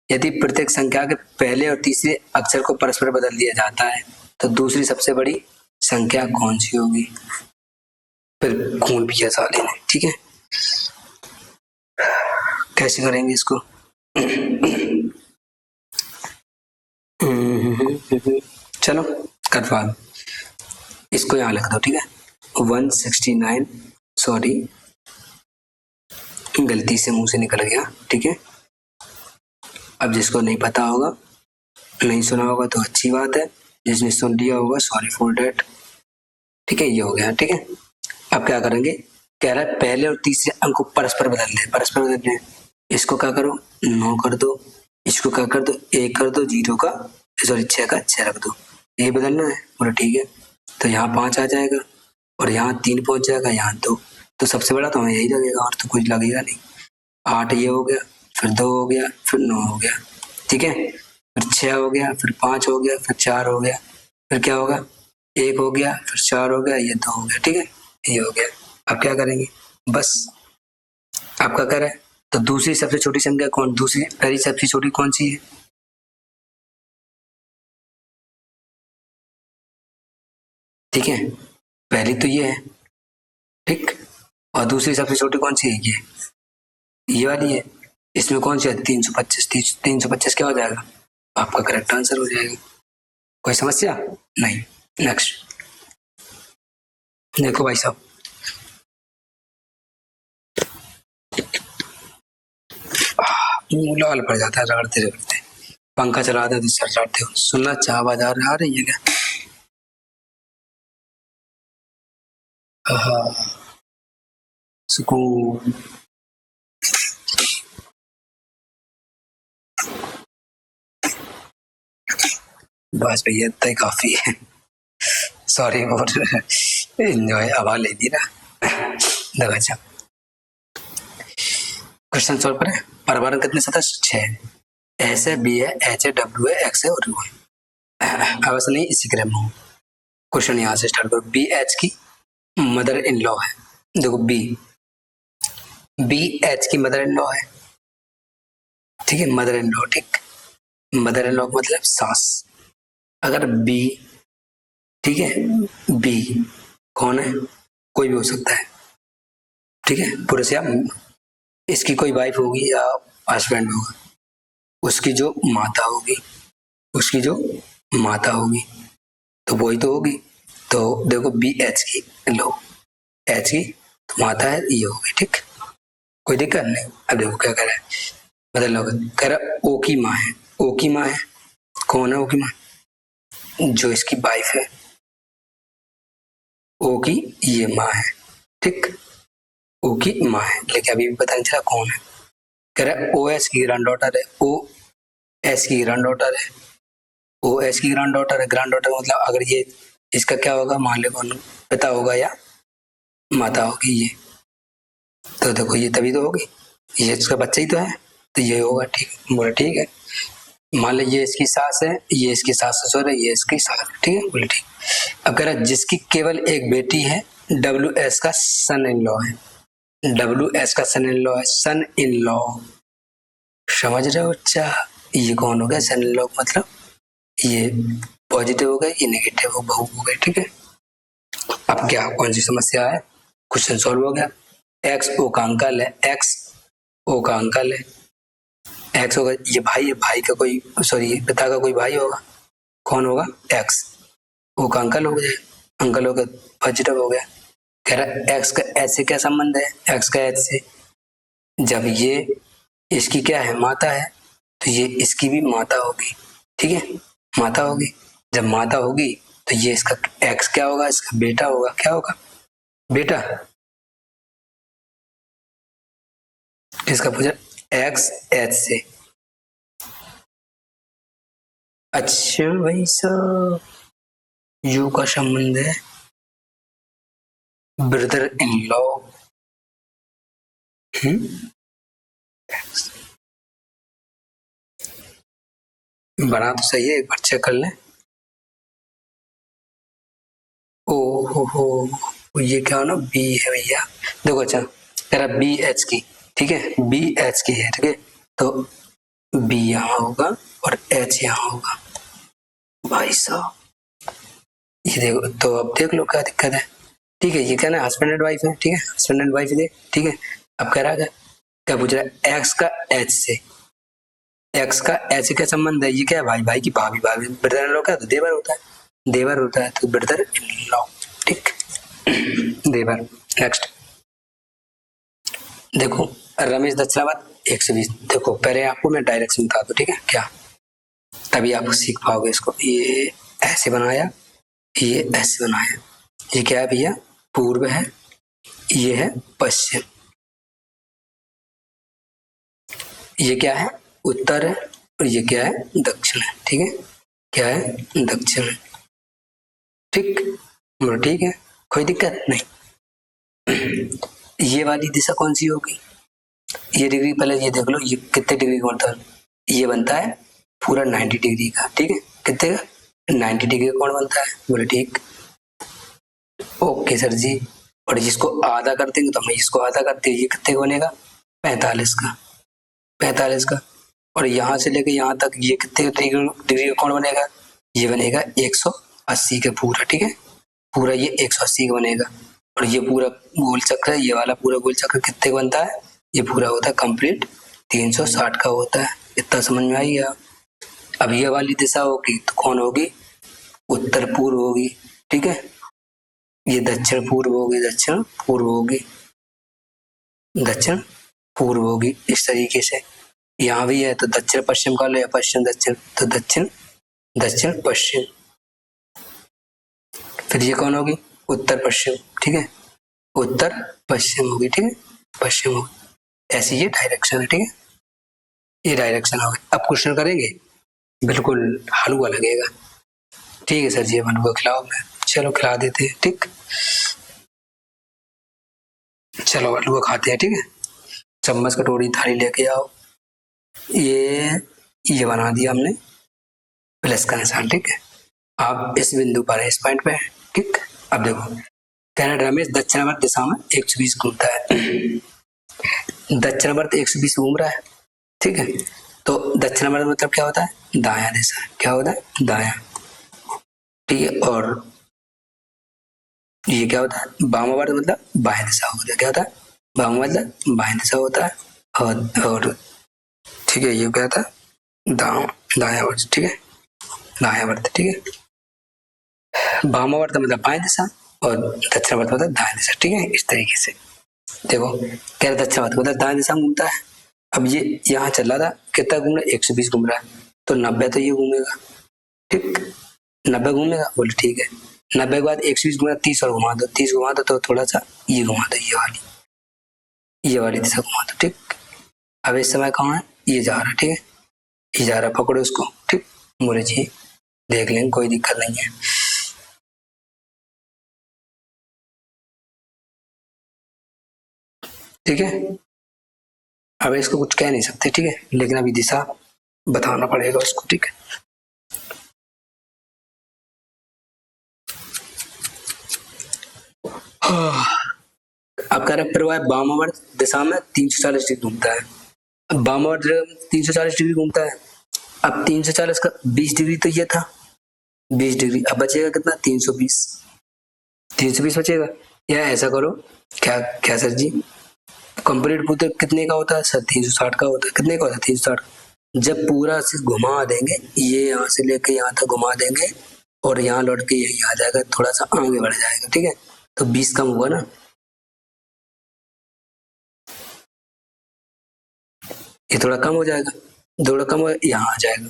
यदि प्रत्येक संख्या के पहले और तीसरे अक्षर को परस्पर बदल दिया जाता है तो दूसरी सबसे बड़ी संख्या कौन सी होगी, फिर खून पिया साले ने, ठीक है। कैसे करेंगे इसको, चलो करवा दो, इसको यहाँ लिख दो, ठीक है। 169, सॉरी गलती से मुंह से निकल गया, ठीक है। अब जिसको नहीं पता होगा नहीं सुना होगा तो अच्छी बात है, जिसने सुन लिया होगा सॉरी फॉर डेट। ठीक है, ये हो गया। ठीक है, अब क्या करेंगे, कह रहा है पहले और तीसरे अंक को परस्पर बदल दे, परस्पर बदल दे। इसको क्या करो, 9 कर दो, इसको क्या कर दो, 1 कर दो, 0 का सॉरी 6 का 6 रख दो। ये बदलना है, बोला ठीक है। तो यहाँ 5 आ जाएगा और यहाँ 3 पहुंच जाएगा, यहाँ 2। तो सबसे बड़ा तो हमें यही लगेगा और तो कुछ लगेगा नहीं। 8 ये हो गया, फिर 2 हो गया, फिर 9 हो गया। ठीक है, फिर 6 हो गया, फिर 5 हो गया, फिर 4 हो गया, फिर क्या होगा, 1 हो गया, फिर 4 हो गया, ये 2 हो गया। ठीक है, ये हो गया। अब क्या करेंगे, बस आपका क्या है। तो दूसरी सबसे छोटी संख्या कौन, दूसरी पहली सबसे छोटी कौन सी है, ठीक है, पहली तो ये है। ठीक, और दूसरी सबसे छोटी कौन सी है, ये वाली है। इसमें कौन सी है, 325। 325 क्या हो जाएगा, आपका करेक्ट आंसर हो जाएगा। कोई समस्या नहीं। नेक्स्ट देखो भाई साहब, मुंह लाल पड़ जाता है रगड़ते रगड़ते। पंखा चला दे तो सर चढ़ते हो, सुनना चाह बाजार आ रही है क्या। सुकून। बस भैया इतना ही काफी है। सॉरी फॉर एंजॉय, हवा ले दी ना। देखो अच्छा, क्वेश्चन सॉल्व करें। परमाणु कितने सदस्य, 6। एस है, बी है, एच है, डब्ल्यू है, एक्स है और यू है। अब ऐसा नहीं, इसी क्रम में क्वेश्चन यहाँ से स्टार्ट करो। बी एच की मदर इन लॉ है। देखो बी, बी एच की मदर इन लॉ है। ठीक है, मदर इन लॉ। ठीक, मदर इन लॉ का मतलब सास। अगर बी, ठीक है, बी कौन है, कोई भी हो सकता है। ठीक है, पूरे से आप, इसकी कोई वाइफ होगी या हस्बैंड होगा, उसकी जो माता होगी, उसकी जो माता होगी तो वही तो होगी। तो देखो बी एच की लो, एच की तो माता है, ये होगी। ठीक, कोई दिक्कत नहीं। अब देखो क्या कह रहा है, बदल लो, कह रहा ओ की माँ है। ओ की माँ है, कौन है ओ की माँ, जो इसकी वाइफ है, ओ की ये माँ है। ठीक, ओ की माँ है, लेकिन अभी भी पता नहीं चला कौन है। कह रहा है ओ एस की ग्रैंड डॉटर है, ओ एस की ग्रैंड डॉटर है, ओ एस की ग्रैंड डॉटर है। ग्रैंड डॉटर मतलब अगर ये इसका क्या होगा, मान लो कौन पिता होगा या माता होगी ये, तो देखो ये तभी तो होगी, ये इसका बच्चा ही तो है, तो ये होगा। ठीक, बोले ठीक है। मान लो ये इसकी सास है, ये इसकी सास ससुर है, ये इसकी सास है। ठीक है, बोले ठीक। अब कह रहा है जिसकी केवल एक बेटी है, डब्ल्यू एस का सन इन लॉ है। डब्ल्यू एस का सन इन लॉ है, सन इन लॉ, समझ रहे हो बच्चा। ये कौन हो गया, सन इन लॉ मतलब ये पॉजिटिव हो गए, ये नेगेटिव हो, बहू हो गए। ठीक है, अब क्या कौन सी समस्या है, क्वेश्चन सॉल्व हो गया। एक्स ओ का अंकल है, एक्स ओ का अंकल है, एक्स होगा ये भाई है, भाई का कोई सॉरी पिता का कोई भाई होगा, कौन होगा, एक्स। ओ का अंकल हो गया, अंकल हो गया, पॉजिटिव हो गया। कह रहा है एक्स का एच से क्या संबंध है, एक्स का एच से, जब ये इसकी क्या है, माता है, तो ये इसकी भी माता होगी। ठीक है, माता होगी, जब माता होगी तो ये इसका एक्स क्या होगा, इसका बेटा होगा। क्या होगा, बेटा। इसका पूछा एक्स एच से। अच्छा भाई साहब, यू का संबंध है ब्रदर इन लॉ। बना तो सही है, एक बार चेक कर लें। ओ हो, ये क्या हो ना, बी है भैया। देखो अच्छा, तेरा बी एच की, ठीक है, बी एच की है। ठीक है, तो बी यहाँ होगा और एच यहाँ होगा। भाई साहब ये देखो, तो अब देख लो क्या दिक्कत है। ठीक है, ये क्या ना हस्बैंड एंड वाइफ है। ठीक है, हस्बैंड एंड वाइफ है। ठीक है, अब कह रहा है क्या पूछ रहा है, एक्स का एच से, एक्स का एच से क्या संबंध है, ये क्या है, भाई भाई की भाभी, भाभी ब्रदर इन लॉ का तो देवर होता है, देवर होता है, तो ब्रदर इन लॉ। ठीक, देवर। नेक्स्ट देखो, रमेश दक्षिणावर्त 120। देखो पहले आपको मैं डायरेक्शन बता दूं, ठीक है क्या, तभी आप सीख पाओगे इसको। ये ऐसे बनाया, ये ऐसे बनाया, ये क्या है भैया, पूर्व है, ये है पश्चिम, ये क्या है, उत्तर है, और ये क्या है, दक्षिण है। ठीक है, क्या है, दक्षिण है। ठीक, बोलो ठीक है, कोई दिक्कत नहीं। ये वाली दिशा कौन सी होगी, ये डिग्री पहले ये देख लो, ये कितने डिग्री का बनता है, ये बनता है पूरा 90 डिग्री का। ठीक है, कितने का, 90 डिग्री का कौन बनता है, बोले ठीक, ओके सर जी। और जिसको आधा कर देंगे तो हम इसको आधा करते हैं, ये कितने का बनेगा, 45 का, 45 का। और यहाँ से लेके यहाँ तक ये कितने डिग्री का कौन बनेगा, ये बनेगा 180 का पूरा। ठीक है, पूरा ये 180 का बनेगा। और ये पूरा गोल चक्र, ये वाला पूरा गोल चक्र कितने का बनता है, ये पूरा होता है कंप्लीट 360 का होता है। इतना समझ में आई गया। अब ये वाली दिशा होगी तो कौन होगी, उत्तर पूर्व होगी। ठीक है, ये दक्षिण पूर्व होगी, दक्षिण पूर्व होगी, दक्षिण पूर्व होगी। इस तरीके से यहाँ भी है तो दक्षिण पश्चिम का लो, या पश्चिम दक्षिण, तो दक्षिण दक्षिण पश्चिम। फिर ये कौन होगी, उत्तर पश्चिम। ठीक है, उत्तर पश्चिम होगी। ठीक है, पश्चिम होगी, ऐसी ये डायरेक्शन है। ठीक है, ये डायरेक्शन होगी। अब क्वेश्चन करेंगे, बिल्कुल हलवा लगेगा। ठीक है सर जी, अब हलवा खिलाओ, मैं चलो खिला देते हैं। ठीक, चलो हलवा खाते हैं। ठीक है, चम्मच कटोरी थाली लेके आओ। ये बना दिया हमने प्लस का निशान। ठीक है, आप इस बिंदु पर है, इस पॉइंट पे है। ठीक, अब देखो, कनाडा में दक्षिणावर्त दिशा में 120 घूमता है। दक्षिणावर्त 120 घूम रहा है। ठीक है, तो दक्षिणावर्त मतलब क्या होता है, दाया दिशा। क्या होता है, दाया। ठीक है, और ये क्या होता है, वामावर्त मतलब बाएं दिशा होता है। क्या होता है, वाम मतलब बाएं दिशा होता है। और ठीक है, ये क्या होता है, दाया वर्त। ठीक है, दाया वर्त। ठीक है, वामावर्त मतलब बाएं दिशा, और दक्षिणावर्त मतलब दाएं दिशा। ठीक है, इस तरीके से देखो, कह रहे दक्षिणावर्त मतलब दाएं दिशा में घूमता है। अब ये यहाँ चल रहा था, कितना घूम रहा है, 120 घूम रहा है, तो 90 तो ये घूमेगा। ठीक, 90 घूमेगा, बोले ठीक है। 90 के बाद 120 घूमा, 30 और घुमा दो, 30 घुमा दो तो थोड़ा सा ये घुमा दो, ये वाली दिशा घुमा दो। ठीक, अब इस समय कहाँ है, ये जा रहा है। ठीक है, ये जा रहा है, पकड़ो इसको। ठीक, बोले जी देख लेंगे, कोई दिक्कत नहीं है। ठीक है, अब इसको कुछ कह नहीं सकते। ठीक है, लेकिन अभी दिशा बताना पड़ेगा उसको। ठीक है, अब कह रहे प्रवाह वामावर्त दिशा में 340 डिग्री घूमता है। अब वामावर्त 340 डिग्री घूमता है। अब 340 का 20 डिग्री तो ये था, 20 डिग्री। अब बचेगा कितना, 320, 320 बचेगा। या ऐसा करो, क्या क्या सर जी, कंप्लीट पूरे कितने का होता है सर, 360 का होता है। कितने का होता है, 360। जब पूरा से घुमा देंगे, ये यहाँ से लेके यहाँ तक घुमा देंगे, और यहाँ लौट के यही आ जाएगा, थोड़ा सा आगे बढ़ जाएगा। ठीक है, तो 20 कम हुआ ना, ये थोड़ा कम हो जाएगा, थोड़ा कम हो, यहाँ आ जाएगा।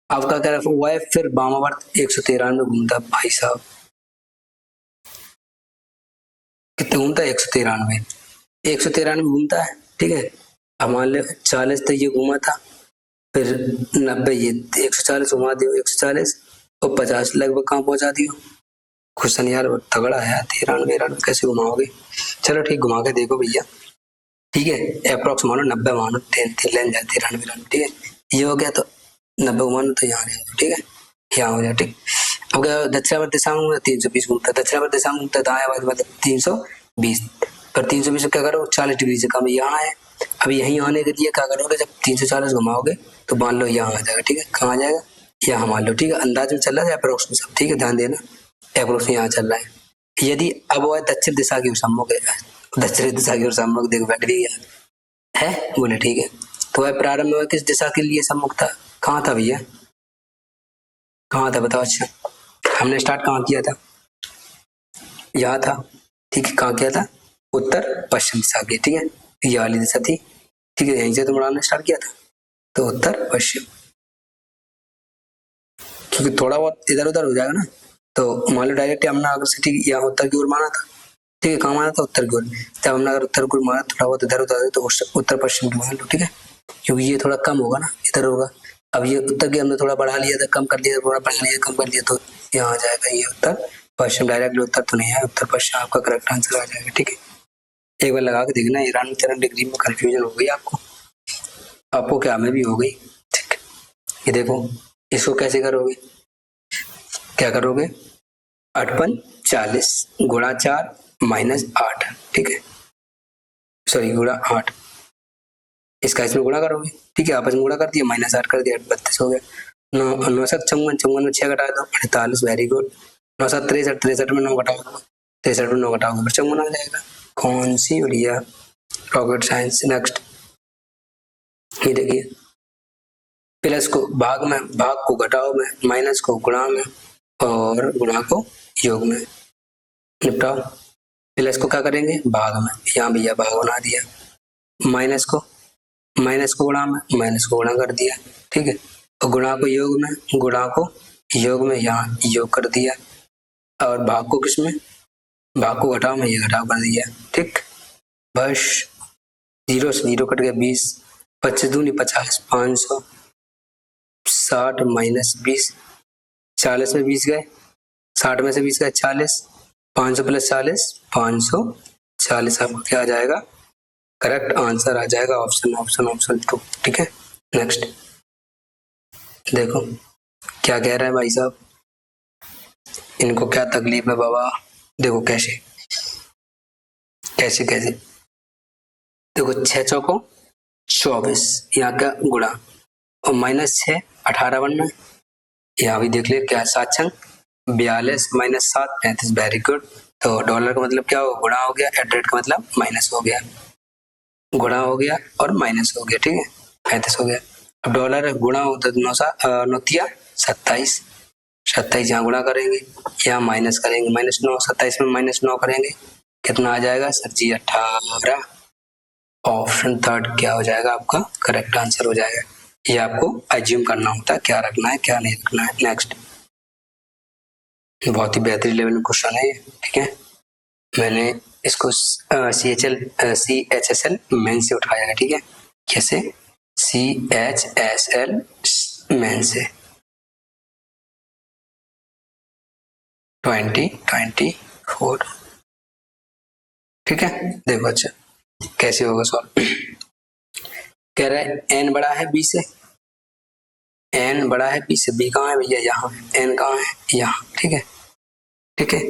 अब क्या कह रहा है, वाई फिर वामावर्त 113 में घूमता है। भाई साहब कितने घूमता है, 193, 193 घूमता है। ठीक है, अब मान लो 40 तो ये घूमा था, फिर 90, ये 140 घुमा दियो, 140 और 50 लगभग कहाँ पहुंचा दियो। क्वेश्चन यार तगड़ा है, 93 कैसे घुमाओगे। चलो ठीक, घुमा के देखो भैया। ठीक है, अप्रोक्स मानो 90 मानो, 93, ठीक है, ये हो गया तो 90 मानो तो यहाँ आ गया। ठीक है, यहाँ हो जाए। ठीक, अब दक्षिणावर्त दिशा में 320 घूमता है, दक्षिणावर्त दिशा में घूमता है, दायां मतलब 320, पर 320 क्या करो, 40 डिग्री से कम यहाँ है। अब यहीं आने के लिए क्या करोगे, जब 340 घुमाओगे तो मान लो यहाँ आ जाएगा। ठीक है, कहाँ आ जाएगा, यहाँ मान लो। ठीक है, अंदाज में चल रहा है अप्रोक्स में सब। ठीक है, ध्यान देना, अप्रोक्स में यहाँ चल रहा है। यदि अब वह दक्षिण दिशा की ओर सम्मुख है, दक्षिण दिशा की ओर सम्मुख, देखो बैठ भी गया है, बोले ठीक है। तो वह प्रारंभ में किस दिशा के लिए सम्मुख था, कहाँ था भैया, कहाँ था बताओ। अच्छा, हमने स्टार्ट कहाँ किया था, यहाँ था। ठीक है, कहाँ किया था, उत्तर पश्चिम दिशा की। ठीक है, ये वाली दिशा थी। ठीक है, यहीं से तो मुड़ाना स्टार्ट किया था, तो उत्तर पश्चिम। क्योंकि थोड़ा बहुत इधर उधर हो जाएगा ना। तो मान लो डायरेक्ट हमने अगर सिटी यहाँ उत्तर की ओर माना था, ठीक है, कहाँ माना था, उत्तर की ओर। जब हमने अगर उत्तर की ओर माना थोड़ा बहुत इधर उधर तो उत्तर पश्चिम की मान लो, ठीक है, क्योंकि ये थोड़ा कम होगा ना, इधर होगा। अब ये उत्तर की हमने थोड़ा बढ़ा लिया था, कम कर लिया, थोड़ा बढ़ा लिया, कम कर लिया, तो यहाँ आ जाएगा ये उत्तर पश्चिम। डायरेक्ट उत्तर तो नहीं है, उत्तर पश्चिम आपका करेक्ट आंसर आ जाएगा, ठीक है। एक बार लगा के देखना, ईरान 3 डिग्री में कंफ्यूजन हो गई आपको क्या में भी हो गई, ठीक है। ये देखो, इसको कैसे करोगे, क्या करोगे, 8 40 गुणा 4 माइनस 8, ठीक है, सॉरी गुणा 8, इसका इसमें गुणा करोगे, ठीक है, आपस में गुणा कर दिया, माइनस 8 कर दिया, 32 हो गया। 9 7 54, 54 में 6 घटा दो, 48, वेरी गुड। 9 7 63, 63 में 9 घटाओगे, 63 में 9 घटाओगे, फिर 54 आ जाएगा। कौन सी बढ़िया रॉकेट साइंस। नेक्स्ट, ये देखिए, प्लस को भाग में, भाग को घटाओ में, माइनस को गुणा में, और गुणा को योग में। निपटाओ। प्लस को क्या करेंगे, भाग में, यहाँ भैया भाग बना दिया, माइनस को गुणा में, माइनस को गुणा कर दिया, ठीक है, और गुणा को योग में, गुणा को योग में, यहाँ योग कर दिया, और भाग को किसमें, भाग को घटाओ में, ये घटाव कर दिया, ठीक। बस 0 से 0 कट गया, 20, 25 दूनी 50, 500, 60 माइनस 20, 40 में 20 गए, 60 में से 20 गए 40, 500 प्लस 40, 540 आपको क्या आ जाएगा, करेक्ट आंसर आ जाएगा ऑप्शन 2, ठीक है। नेक्स्ट देखो क्या कह रहा है भाई साहब, इनको क्या तकलीफ है बाबा, देखो कैसे कैसे कैसे, देखो 6 चौको 24, यहाँ का गुणा, और माइनस 6 18 बनना, यहाँ भी देख ले क्या, 7 छंग 42 माइनस 7 35, वेरी गुड। तो डॉलर का मतलब क्या हो, गुणा हो गया, एट रेट का मतलब माइनस हो गया, गुणा हो गया और माइनस हो गया, ठीक है, 35 हो गया। अब डॉलर गुणा हो तो 9 27, 27 यहाँ गुणा करेंगे, यहाँ माइनस करेंगे, -9, 27 में -9 करेंगे, कितना आ जाएगा सर जी, 18। ऑप्शन 3 क्या हो जाएगा आपका, करेक्ट आंसर हो जाएगा। ये आपको अज्यूम करना होता है, क्या रखना है क्या नहीं रखना है। नेक्स्ट, बहुत ही बेहतरीन लेवल में क्वेश्चन है ये, ठीक है, मैंने इसको CHSL मेन से उठाया है, ठीक है, कैसे, CHSL मेन से 2024, ठीक है। देखो अच्छा कैसे होगा सॉल्व, कह रहा है n बड़ा है b से, n बड़ा है b से, b कहाँ है भैया, यहाँ, n कहाँ है, यहाँ, ठीक है, ठीक है,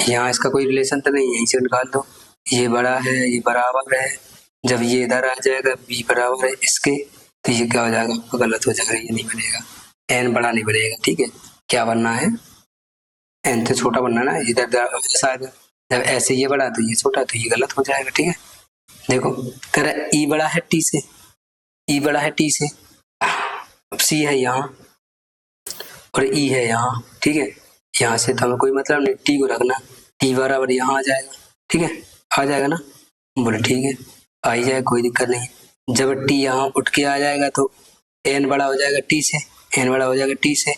यहाँ इसका कोई रिलेशन तो नहीं है, इसे निकाल दो, ये बड़ा है, ये बराबर है, जब ये इधर आ जाएगा b बराबर है इसके, तो ये क्या हो जाएगा, आपको गलत हो जाएगा, ये नहीं बनेगा, n बड़ा नहीं बनेगा, ठीक है, क्या बनना है, n तो छोटा बनना ना, इधर ऐसा आएगा, जब ऐसे ये बड़ा तो ये छोटा, तो ये गलत हो जाएगा, ठीक है। देखो तेरा e बड़ा है t से, e बड़ा है t से, c है यहाँ और e है यहाँ, ठीक है, यहाँ से तो हमें कोई मतलब नहीं, t को रखना, t बराबर यहाँ आ जाएगा, ठीक है, आ जाएगा ना, बोले ठीक है, आ ही जाए, कोई दिक्कत नहीं। जब t यहाँ उठ के आ जाएगा तो n बड़ा हो जाएगा t से, n बड़ा हो जाएगा t से,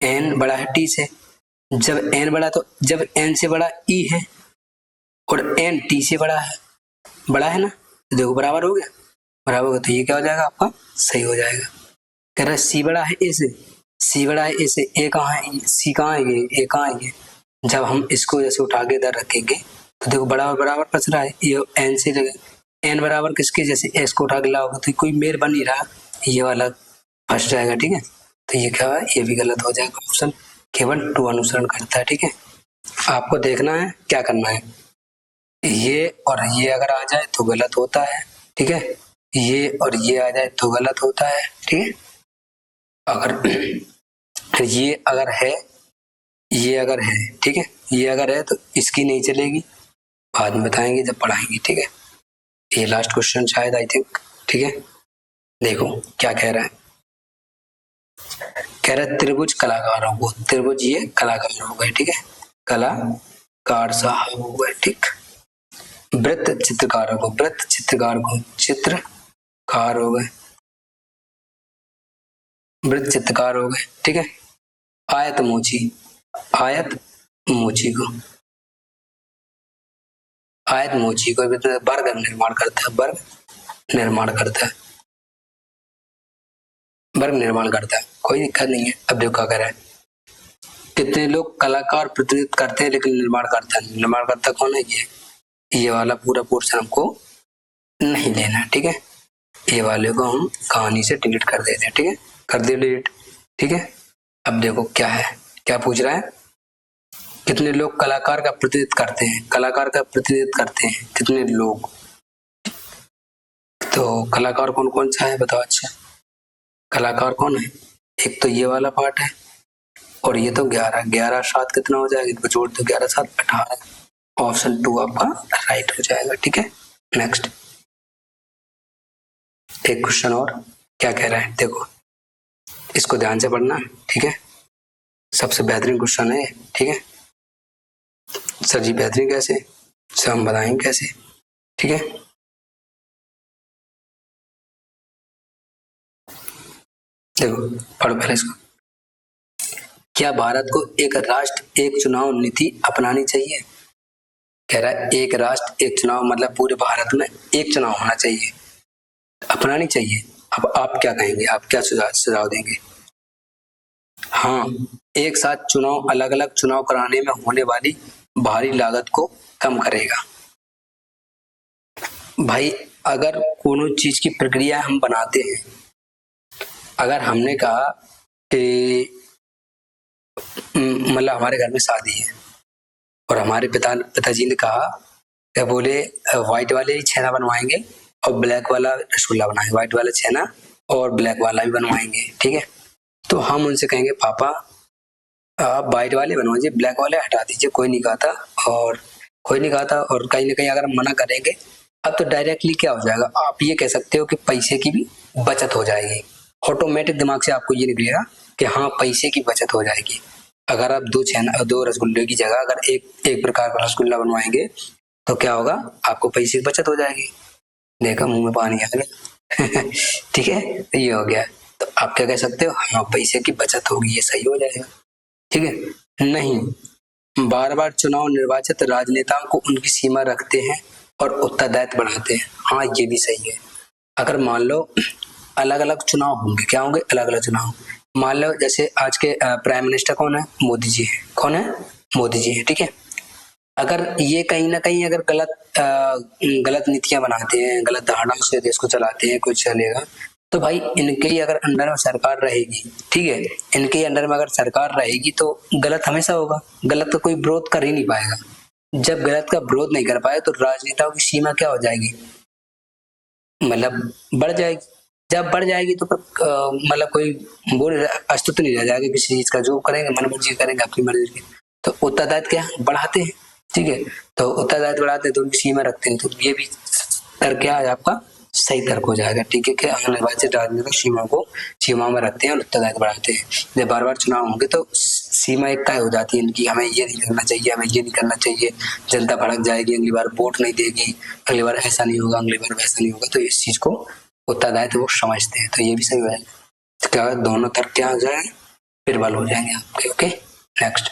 n बड़ा है t से, जब n बड़ा तो जब n से बड़ा e है और n t से बड़ा है ना, तो देखो बराबर हो गया, बराबर हो गया, तो ये क्या हो जाएगा आपका, सही हो जाएगा। कह रहा है c बड़ा है a से, c बड़ा है a से, a कहाँ है, c कहाँ है, ये a कहाँ है, ये जब हम इसको जैसे उठा के इधर रखेंगे तो देखो बराबर बराबर बच रहा है, ये n से जगह n बराबर किसके, जैसे s को उठा के लाओगे तो कोई मेल बन नहीं रहा, ये वाला फंस जाएगा, ठीक है, तो ये क्या है, ये भी गलत हो जाएगा, ऑप्शन केवल 2 अनुसरण करता है, ठीक है। आपको देखना है क्या करना है, ये और ये अगर आ जाए तो गलत होता है, ठीक है, ये और ये आ जाए तो गलत होता है, ठीक है, अगर ये अगर है, ये अगर है, ठीक है, ये अगर है तो इसकी नहीं चलेगी, बाद में बताएंगे जब पढ़ाएंगे, ठीक है। ये लास्ट क्वेश्चन शायद आई थिंक, ठीक है, देखो क्या कह रहा है, कह रहा है त्रिभुज कलाकारों को, त्रिभुज ये कलाकार हो गए, ठीक है, कलाकार साहब हो गए, ठीक, वृत्त चित्रकारों को, वृत्त चित्रकार को, चित्रकार हो गए, वृत्त चित्रकार हो गए, ठीक है, आयत मोची, आयत मोची को, आयत मोची को वर्ग निर्माण करता है, वर्ग निर्माण करता है, वर्ग निर्माण करता है, कोई दिक्कत नहीं है। अब देखो क्या कह रहा है, कितने लोग कलाकार प्रतिनिधित्व करते हैं लेकिन निर्माण करता नहीं, निर्माण करता कौन है, ये वाला पूरा पोर्शन हमको नहीं लेना, ठीक है। ये वाले को हम कहानी से डिलीट कर देते हैं, ठीक है, कर दिया डिलीट, ठीक है। अब देखो क्या है, क्या पूछ रहा है, कितने लोग कलाकार का प्रतिनिधित्व करते हैं, कलाकार का प्रतिनिधित्व करते हैं कितने लोग, तो कलाकार कौन कौन सा है बताओ। अच्छा, कलाकार कौन है, एक तो ये वाला पार्ट है और ये तो 11, 11 7 कितना हो जाएगा, इनको जोड़ दो, 11 7 18, ऑप्शन 2 आपका राइट हो जाएगा, ठीक है। नेक्स्ट एक क्वेश्चन और, क्या कह रहा है देखो, इसको ध्यान से पढ़ना, ठीक है, सबसे बेहतरीन क्वेश्चन है, ठीक है। सर जी बेहतरीन कैसे, सर हम बताएंगे कैसे, ठीक है। देखो पढ़ो पहले इसको, क्या भारत को एक राष्ट्र एक चुनाव नीति अपनानी चाहिए, कह रहा है एक राष्ट्र एक चुनाव मतलब पूरे भारत में एक चुनाव होना चाहिए, अपनानी चाहिए। अब आप क्या कहेंगे, आप क्या सुझाव देंगे। हाँ, एक साथ चुनाव, अलग अलग चुनाव कराने में होने वाली भारी लागत को कम करेगा। भाई अगर कोनो चीज की प्रक्रिया हम बनाते हैं, अगर हमने कहा कि मतलब हमारे घर में शादी है और हमारे पिताजी ने कहा, क्या बोले, व्हाइट वाले ही छेना बनवाएंगे और ब्लैक वाला रसगुल्ला बनाएंगे, व्हाइट वाला छेना और ब्लैक वाला भी बनवाएंगे, ठीक है। तो हम उनसे कहेंगे पापा आप व्हाइट वाले बनवाइए, ब्लैक वाले हटा दीजिए, कोई नहीं कहता, और कोई नहीं कहता, और कहीं ना कहीं अगर हम मना करेंगे, अब तो डायरेक्टली क्या हो जाएगा, आप ये कह सकते हो कि पैसे की भी बचत हो जाएगी, ऑटोमेटिक दिमाग से आपको ये निकलेगा कि हाँ पैसे की बचत हो जाएगी। अगर आप दो रसगुल्ले की जगह अगर एक प्रकार का रसगुल्ला बनवाएंगे तो क्या होगा, आपको पैसे की बचत हो जाएगी। देखा, मुंह में पानी आ गया ठीक है, तो ये हो गया। तो आप क्या कह सकते हो, हाँ पैसे की बचत होगी, ये सही हो जाएगा, ठीक है। नहीं, बार बार चुनाव निर्वाचित राजनेताओं को उनकी सीमा रखते हैं और उत्तरदायित्व बढ़ाते हैं, हाँ ये भी सही है। अगर मान लो अलग अलग चुनाव होंगे, क्या होंगे, अलग अलग चुनाव, मान लो जैसे आज के प्राइम मिनिस्टर कौन है, मोदी जी है, कौन है, मोदी जी है, ठीक है। अगर ये कहीं ना कहीं अगर गलत नीतियां बनाते हैं, गलत धारणाओं से देश को चलाते हैं, कुछ चलेगा, तो भाई इनके ही अगर अंडर में सरकार रहेगी, ठीक है, इनके ही अंडर में अगर सरकार रहेगी तो गलत हमेशा होगा, गलत का कोई विरोध कर ही नहीं पाएगा। जब गलत का विरोध नहीं कर पाए तो राजनेताओं की सीमा क्या हो जाएगी, मतलब बढ़ जाएगी। जब बढ़ जाएगी तो मतलब कोई वो अस्तित्व नहीं रह जाएगा किसी चीज का, जो करेंगे मन मर्जी करेंगे, अपनी मर्जी की। तो उत्तरदायित्व क्या बढ़ाते हैं, ठीक है, तो उत्तरदायित्व बढ़ाते हैं तो उनकी सीमा रखते हैं, तो ये भी तर्क क्या है आपका, सही तर्क हो जाएगा, ठीक है, कि निर्वाचित राजनीतिक सीमा में रखते हैं और उत्तरदायित्व बढ़ाते हैं। जब बार बार चुनाव होंगे तो सीमा एक तय हो जाती है इनकी, हमें ये नहीं करना चाहिए, हमें ये नहीं करना चाहिए, जनता भड़क जाएगी, अगली बार वोट नहीं देगी, अगली बार ऐसा नहीं होगा, अगली बार वैसा नहीं होगा, तो इस चीज को उत्तरदायित्व वो समझते हैं, तो ये भी सही है। तो क्या दोनों तर्क क्या हो जाए, प्रबल हो जाएंगे आपके, ओके। नेक्स्ट,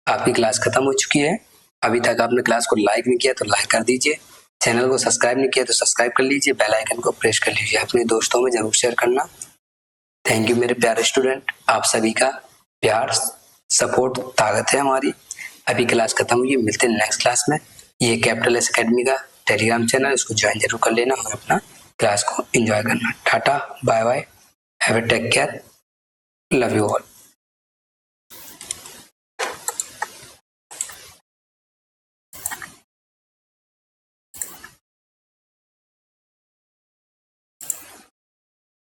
आपकी क्लास खत्म हो चुकी है, अभी तक आपने क्लास को लाइक नहीं किया तो लाइक कर दीजिए, चैनल को सब्सक्राइब नहीं किया तो सब्सक्राइब कर लीजिए, बेल आइकन को प्रेस कर लीजिए, अपने दोस्तों में जरूर शेयर करना। थैंक यू मेरे प्यारे स्टूडेंट, आप सभी का प्यार सपोर्ट ताकत है हमारी। अभी क्लास खत्म हुई है, मिलते हैं नेक्स्ट क्लास में। ये कैपिटल एस अकेडमी का टेलीग्राम चैनल, इसको ज्वाइन जरूर कर लेना और अपना क्लास को एंजॉय करना। Tata bye bye, have a take care, love you all.